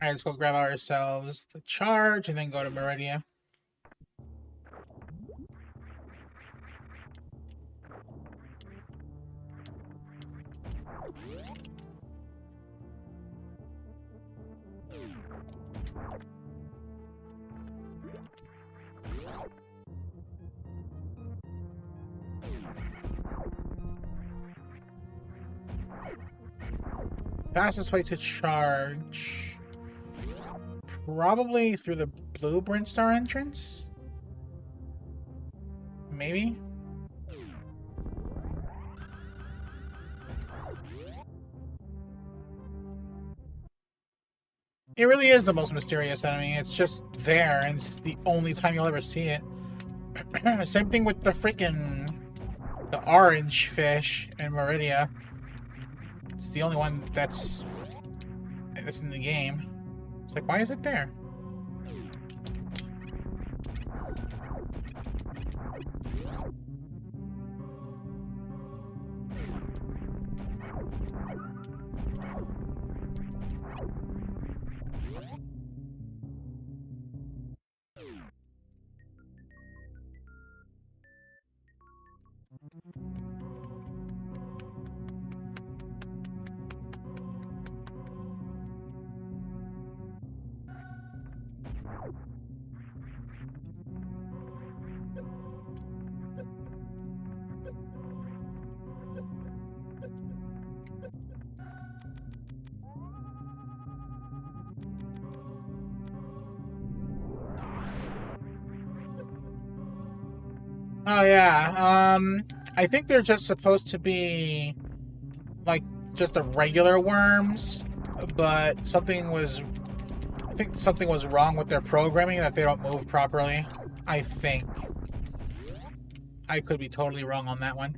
Speaker 1: Alright, let's go grab ourselves the charge and then go to Meridia. Fastest way to charge. Probably through the blue Brindstar entrance? Maybe? It really is the most mysterious enemy. It's just there, and it's the only time you'll ever see it. Same thing with the freaking... the orange fish in Meridia. It's the only one that's in the game. It's like, why is it there? Oh yeah, I think they're just supposed to be like just the regular worms, but I think something was wrong with their programming that they don't move properly. I think. I could be totally wrong on that one.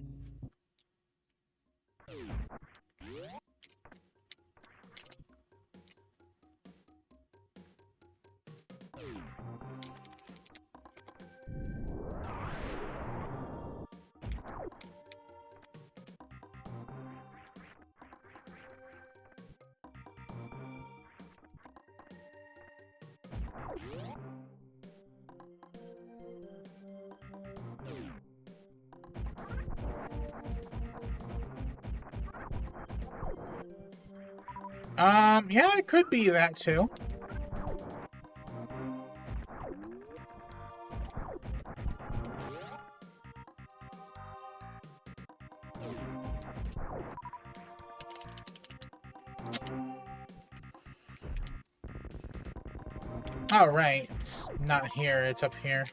Speaker 1: Yeah, it could be that too. Oh, right. It's not here, it's up here.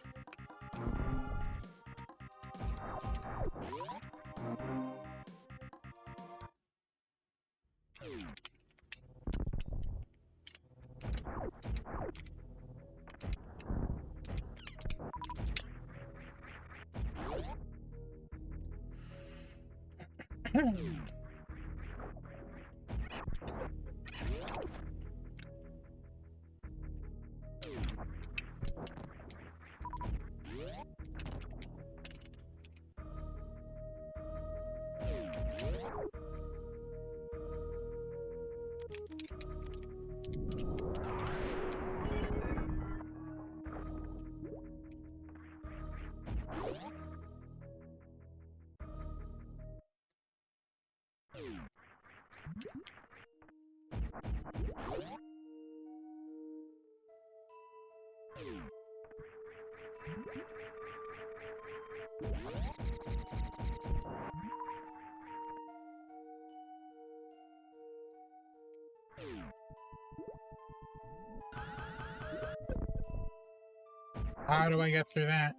Speaker 1: How do I get through that?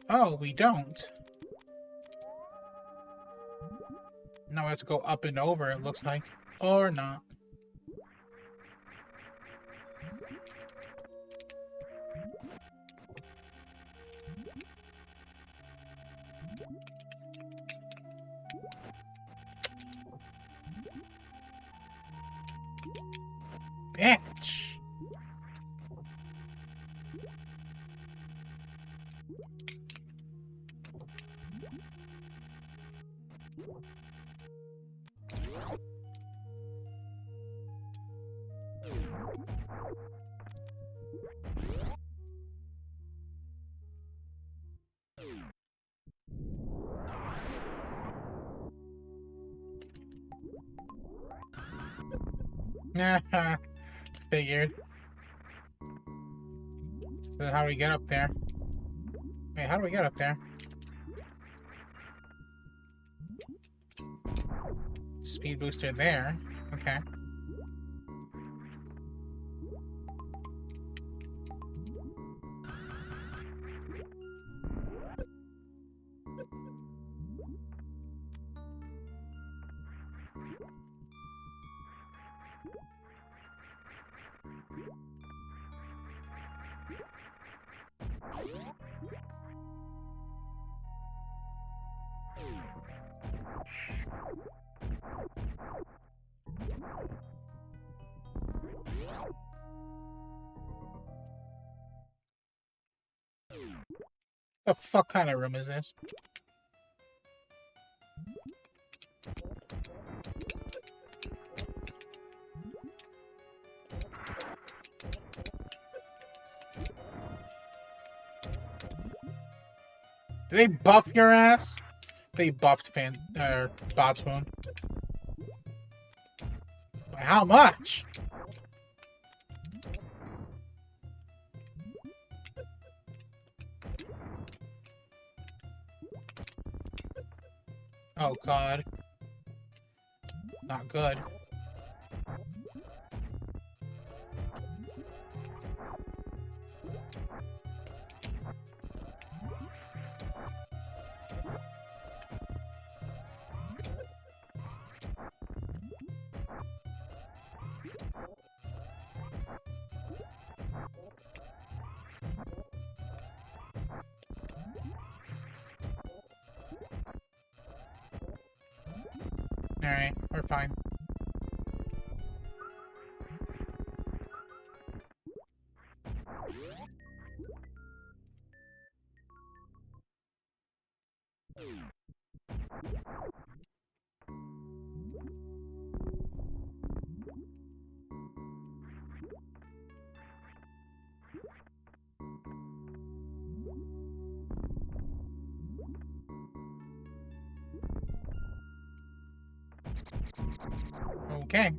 Speaker 1: Oh, we don't. Now we have to go up and over, it looks like. Or not. Bitch! Nah, figured. So how do we get up there? Wait, how do we get up there? Speed booster there. Okay. The fuck kind of room is this? Do they buff your ass? They buffed Bob's Wound. By how much? Oh god. Not good. Alright, we're fine. Okay.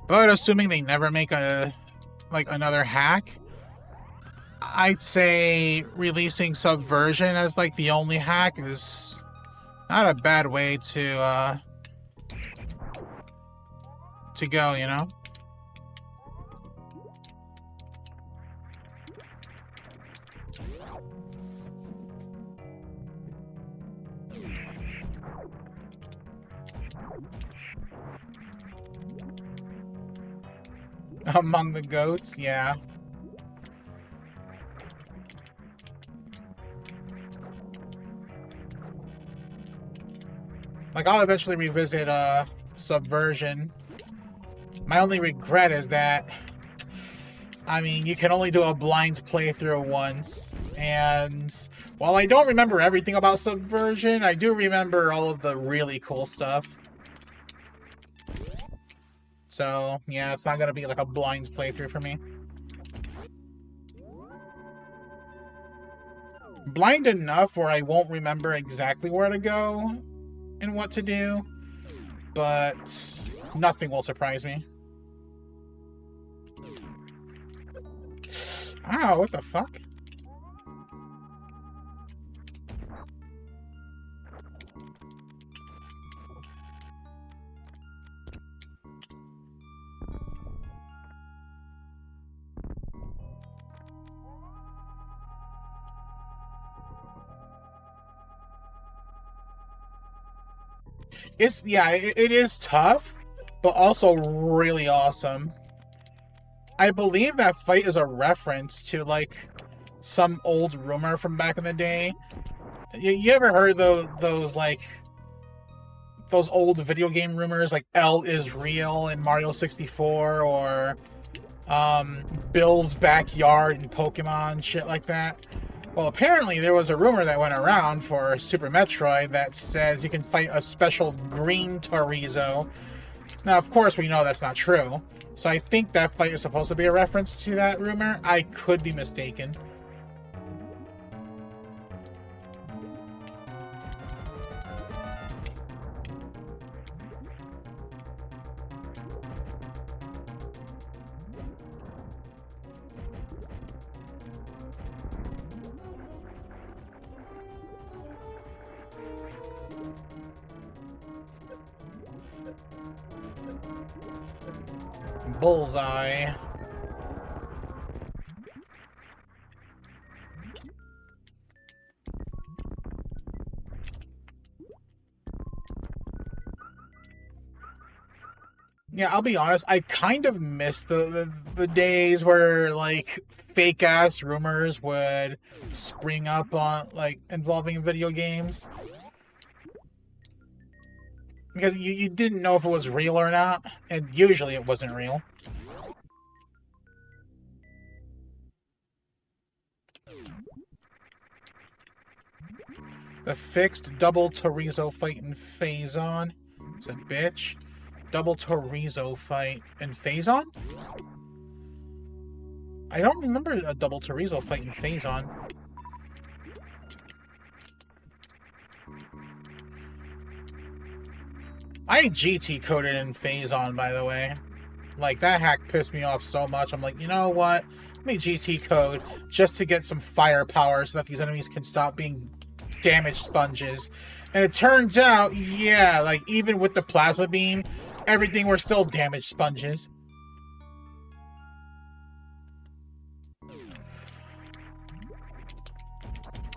Speaker 1: But assuming they never make another hack, I'd say releasing Subversion as like the only hack is not a bad way to go, you know? Among the goats, yeah. Like, I'll eventually revisit, Subversion. My only regret is that, I mean, you can only do a blind playthrough once. And while I don't remember everything about Subversion, I do remember all of the really cool stuff. So, yeah, it's not gonna be like a blind playthrough for me. Blind enough where I won't remember exactly where to go and what to do, but nothing will surprise me. Ow, what the fuck? It is tough, but also really awesome. I believe that fight is a reference to, like, some old rumor from back in the day. You ever heard those old video game rumors, like L is real in Mario 64, or Bill's backyard in Pokemon, shit like that? Well, apparently there was a rumor that went around for Super Metroid that says you can fight a special green Torizo. Now, of course, we know that's not true. So I think that fight is supposed to be a reference to that rumor. I could be mistaken. Bullseye. Yeah, I'll be honest, I kind of miss the days where, like, fake ass rumors would spring up on, like, involving video games. Because you didn't know if it was real or not, and usually it wasn't real. The fixed double Torizo fight in Phazon. It's a bitch. Double Torizo fight in Phazon? I don't remember a double Torizo fight in Phazon. I GT coded in Phazon, by the way. Like, that hack pissed me off so much. I'm like, you know what? Let me GT code just to get some firepower so that these enemies can stop being damaged sponges. And it turns out, yeah, like, even with the plasma beam, everything were still damaged sponges.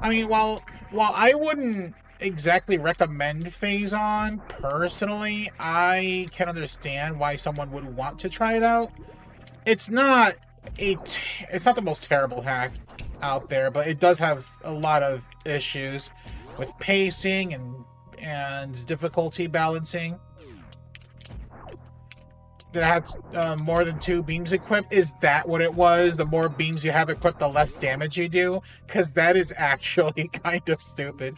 Speaker 1: I mean, while I wouldn't exactly recommend Phazon personally, I can understand why someone would want to try it out. It's not it's not the most terrible hack out there, but it does have a lot of issues with pacing and difficulty balancing. That had more than 2 beams equipped. Is that what it was? The more beams you have equipped, the less damage you do? Because that is actually kind of stupid.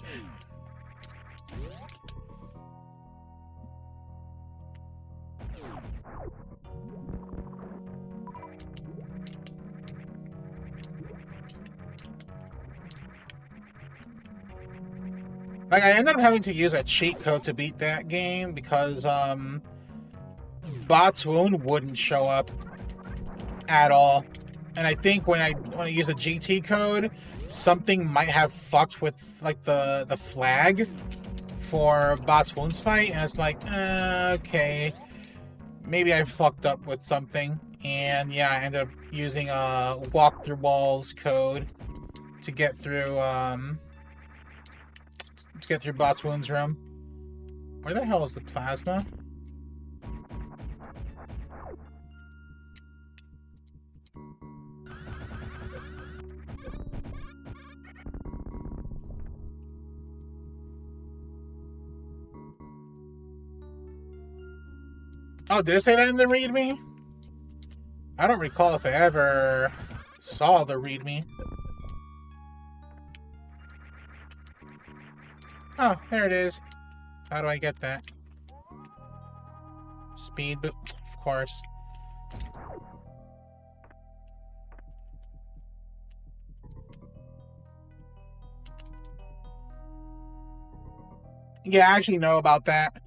Speaker 1: Like, I ended up having to use a cheat code to beat that game because, Bot's wound wouldn't show up at all. And I think when I use a GT code, something might have fucked with, like, the flag for Bot's wounds fight, and it's like, okay, maybe I fucked up with something. And yeah, I ended up using a walk through walls code to get through Bot's wounds room. Where the hell is the plasma? Oh, did it say that in the readme? I don't recall if I ever saw the readme. Oh, there it is. How do I get that? Speed boost, of course. Yeah, I actually know about that.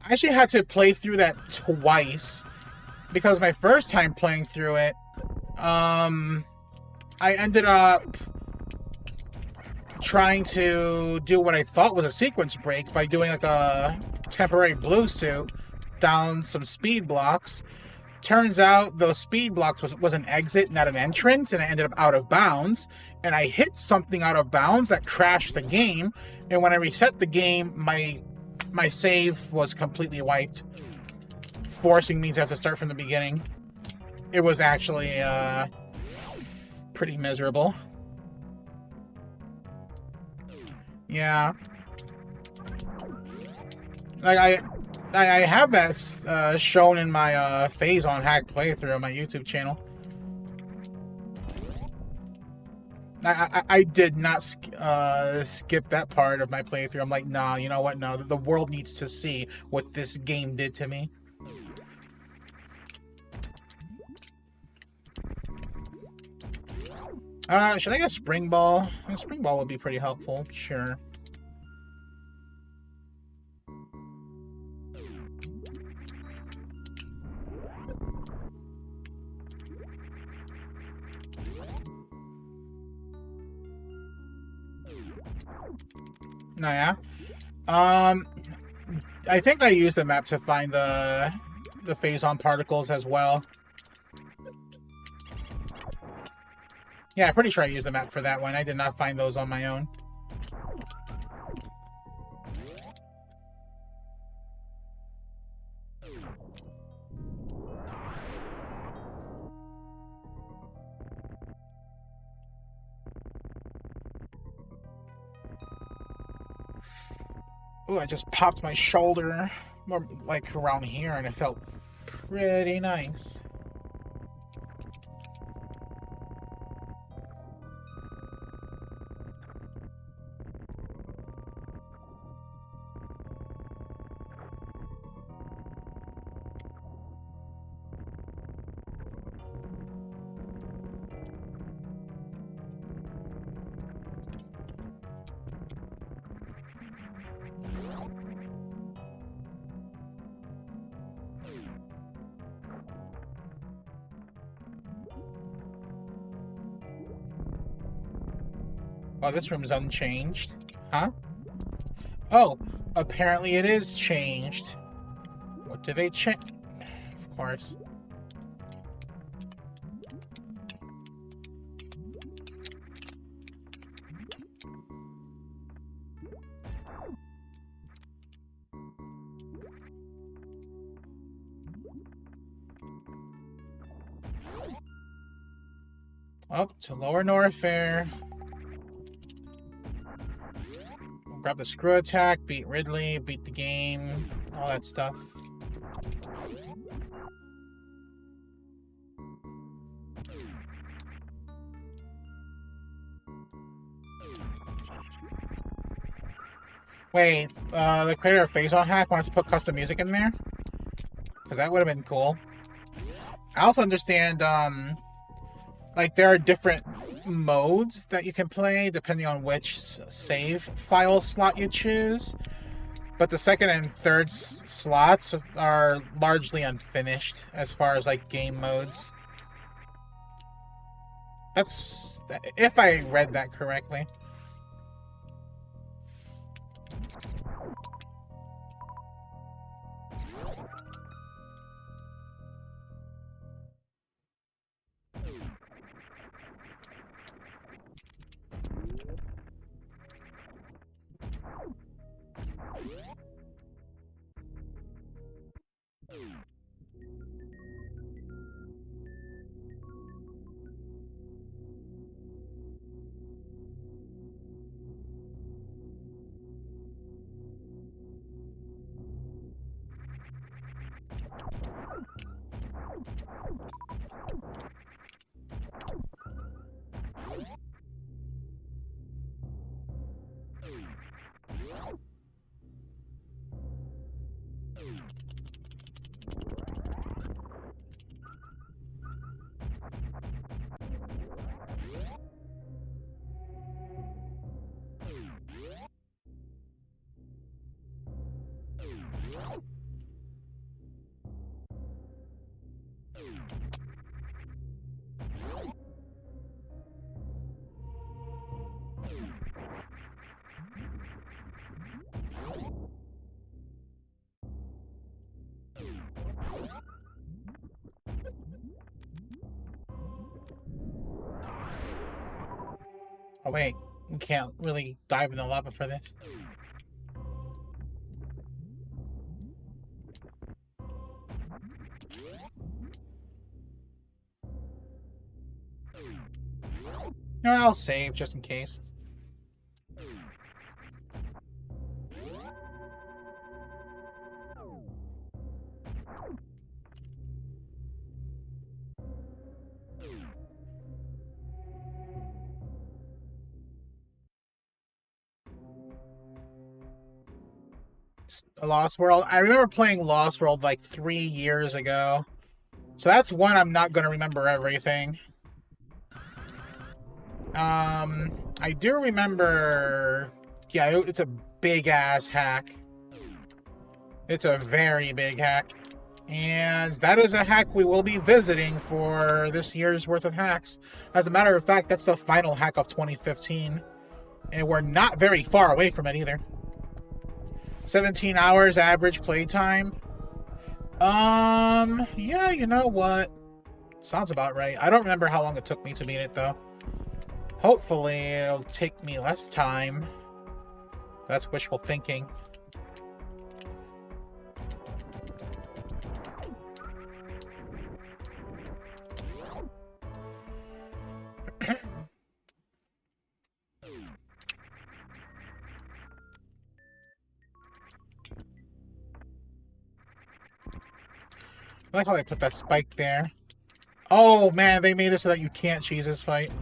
Speaker 1: I actually had to play through that twice because my first time playing through it, I ended up trying to do what I thought was a sequence break by doing like a temporary blue suit down some speed blocks. Turns out those speed blocks was an exit, not an entrance, and I ended up out of bounds. And I hit something out of bounds that crashed the game. And when I reset the game, my save was completely wiped, forcing me to have to start from the beginning. It was actually pretty miserable. Yeah. Like I have that shown in my phase on hack playthrough on my YouTube channel. I did not skip that part of my playthrough. I'm like, nah, you know what? No, the world needs to see what this game did to me. Should I get Spring Ball? A Spring Ball would be pretty helpful, sure. No, yeah. I think I used the map to find the phazon particles as well. Yeah, I'm pretty sure I used the map for that one. I did not find those on my own. Ooh, I just popped my shoulder, more like around here, and it felt pretty nice. Oh, this room is unchanged. Huh? Oh, apparently it is changed. What do they change? Of course. Up to Lower Norfair. We'll grab the screw attack, beat Ridley, beat the game, all that stuff. Wait, the creator of Phazon Hack wanted to put custom music in there? Because that would have been cool. I also understand, like, there are different modes that you can play depending on which save file slot you choose. But the second and third slots are largely unfinished as far as, like, game modes. That's... if I read that correctly. Oh wait, we can't really dive in the lava for this. No, I'll save just in case. Lost World. I remember playing Lost World like 3 years ago. So that's one I'm not going to remember everything. I do remember... Yeah, it's a big-ass hack. It's a very big hack. And that is a hack we will be visiting for this year's worth of hacks. As a matter of fact, that's the final hack of 2015. And we're not very far away from it either. 17 hours average playtime. Yeah, you know what? Sounds about right. I don't remember how long it took me to beat it, though. Hopefully, it'll take me less time. That's wishful thinking. I like how they put that spike there. Oh man, they made it so that you can't cheese this fight.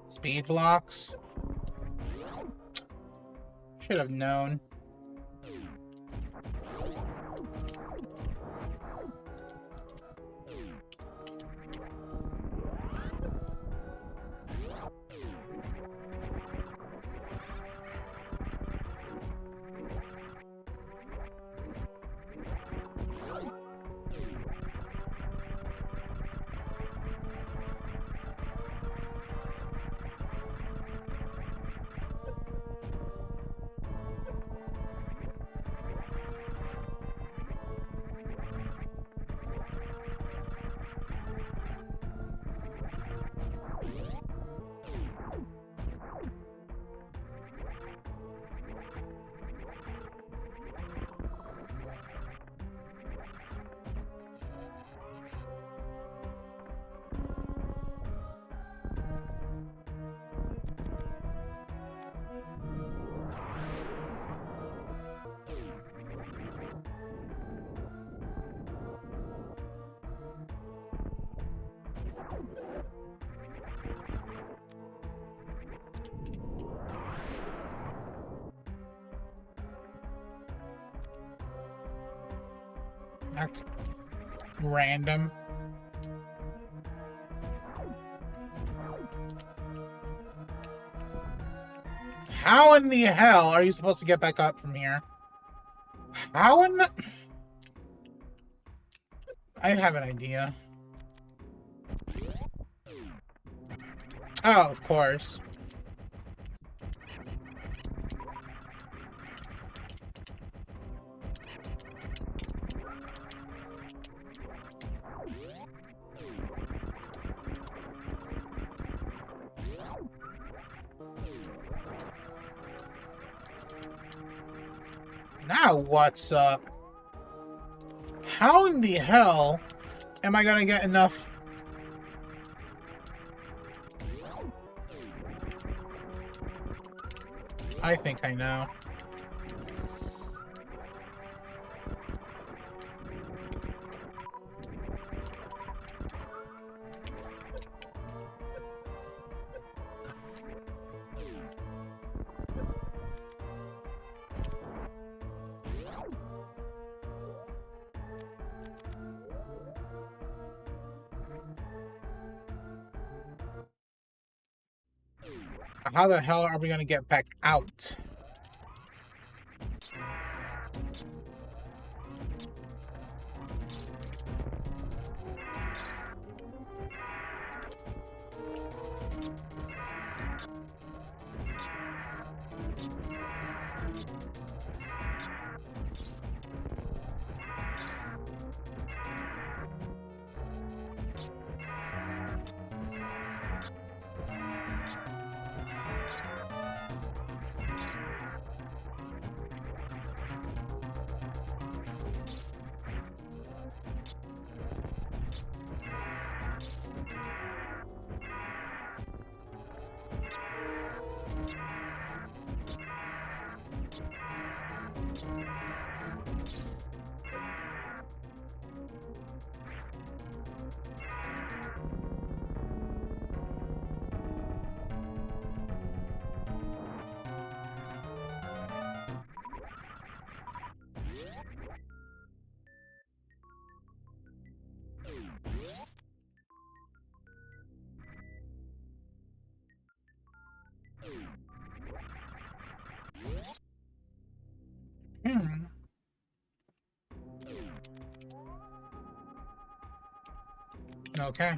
Speaker 1: Speed blocks. Should have known. That's random. How in the hell are you supposed to get back up from here? How in the... I have an idea. Oh, of course. Now what's up? How in the hell am I gonna get enough? I think I know. How the hell are we gonna get back out? Hmm. Okay.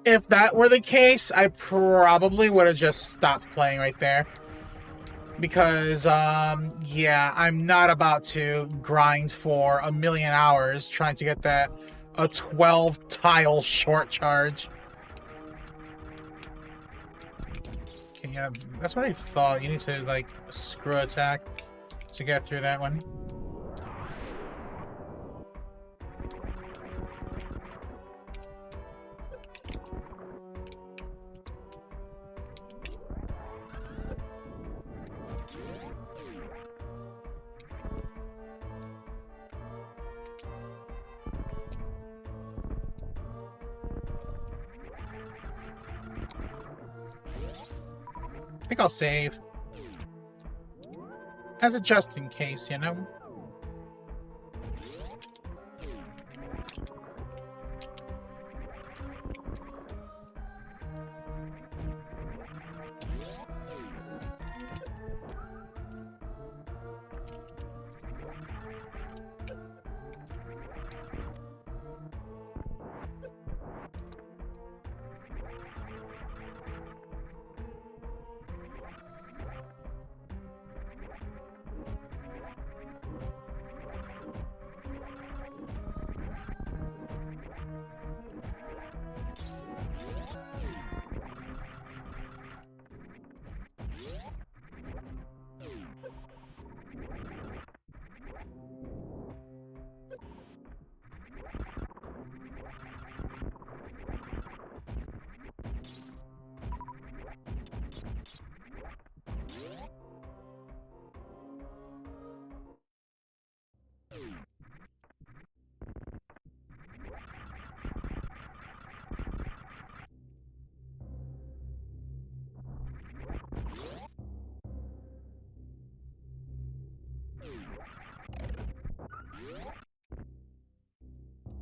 Speaker 1: If that were the case, I probably would have just stopped playing right there. Because, yeah, I'm not about to grind for a million hours trying to get a 12 tile short charge. Okay, yeah, that's what I thought. You need to, like, screw attack to get through that one. I think I'll save. As a just in case, you know?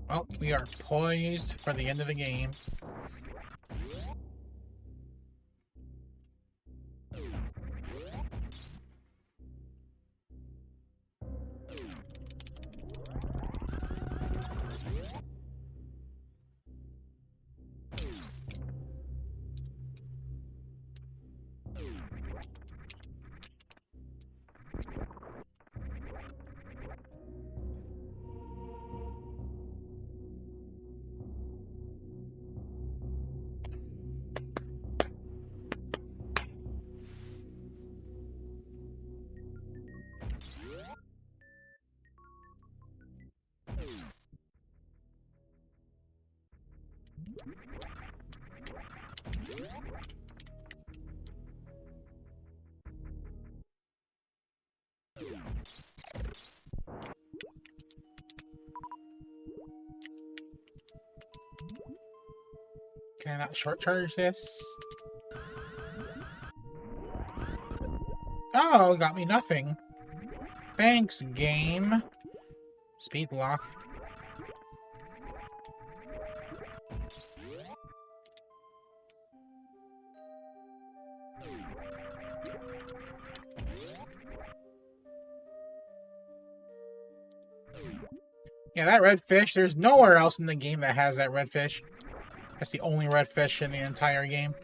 Speaker 1: Oh, we are poised for the end of the game. Can I not short charge this? Oh, got me nothing. Thanks, game. Speed block. Yeah, that red fish, there's nowhere else in the game that has that red fish. That's the only red fish in the entire game.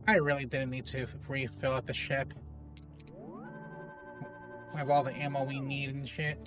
Speaker 1: I really didn't need to refill at the ship. We have all the ammo we need and shit.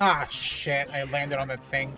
Speaker 1: Ah, shit. I landed on that thing.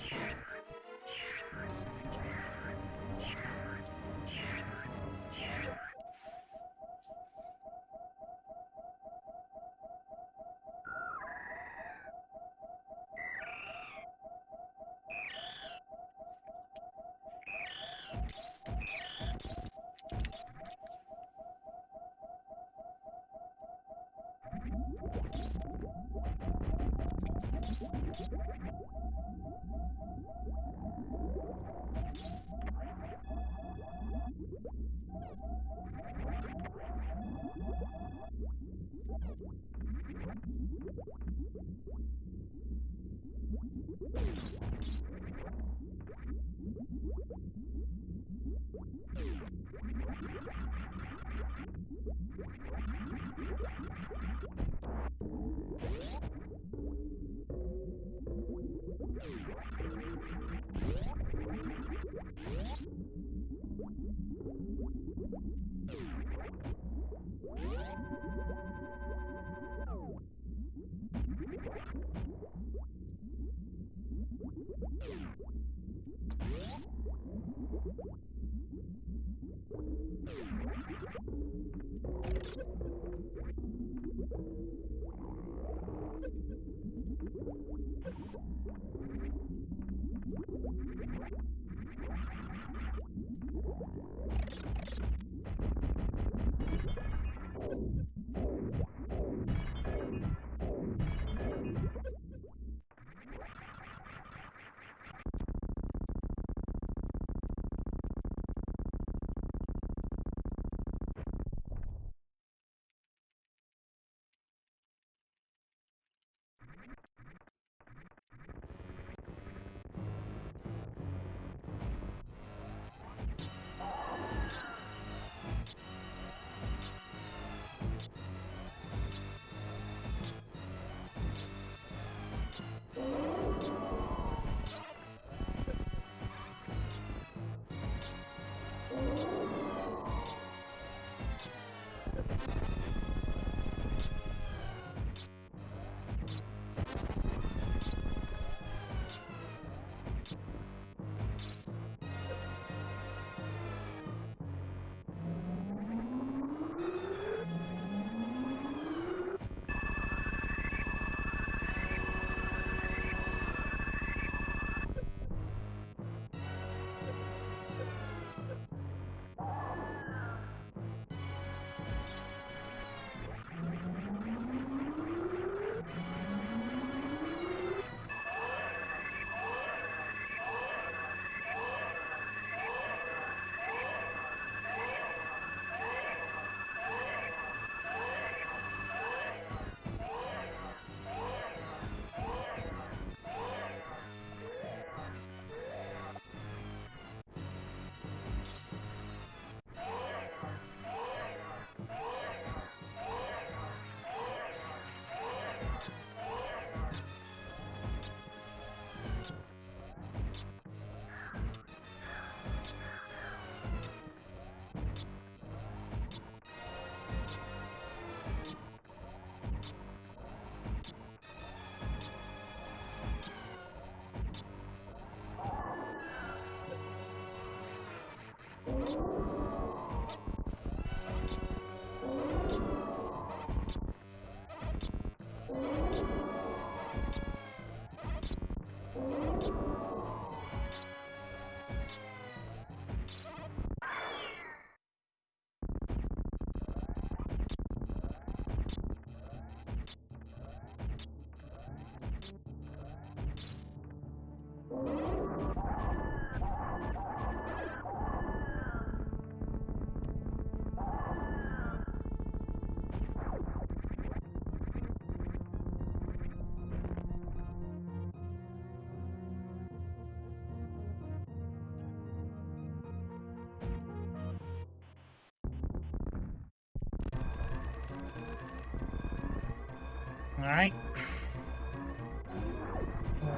Speaker 1: Alright.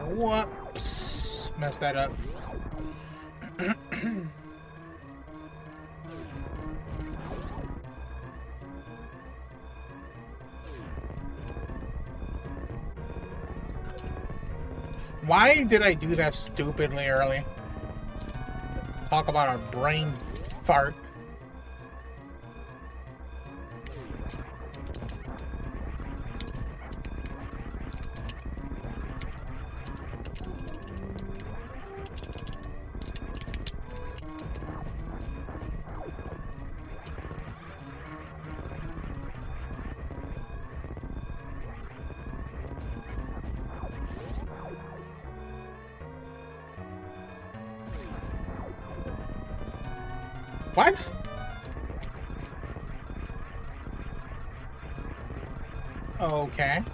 Speaker 1: Whoops. Messed that up. Why did I do that stupidly early? Talk about a brain fart. What? Okay.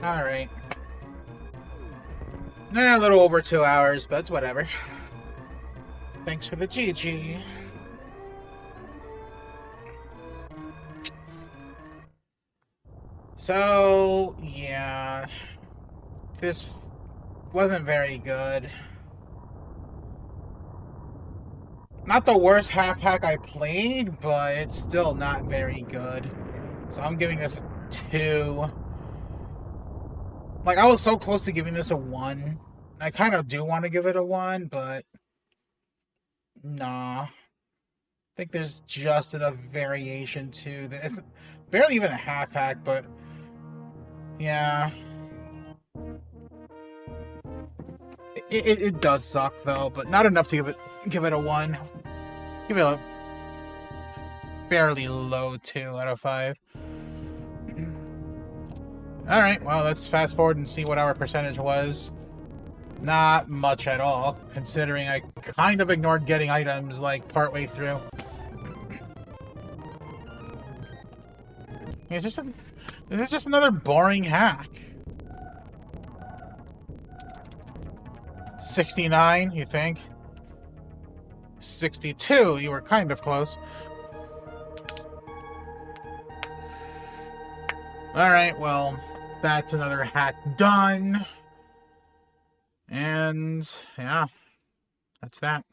Speaker 1: Alright. A little over 2 hours, but it's whatever. Thanks for the GG. So, yeah. This wasn't very good. Not the worst half hack I played, but it's still not very good. So I'm giving this a 2. Like, I was so close to giving this a 1. I kind of do want to give it a 1, but nah. I think there's just enough variation to this. It's barely even a half hack, but yeah. It does suck though, but not enough to give it a 1. Give it a fairly low 2 out of 5. Alright, well, let's fast forward and see what our percentage was. Not much at all, considering I kind of ignored getting items, like, partway through. Is this just another boring hack? 69, you think? 62, you were kind of close. Alright, well, that's another hack done. And, yeah, that's that.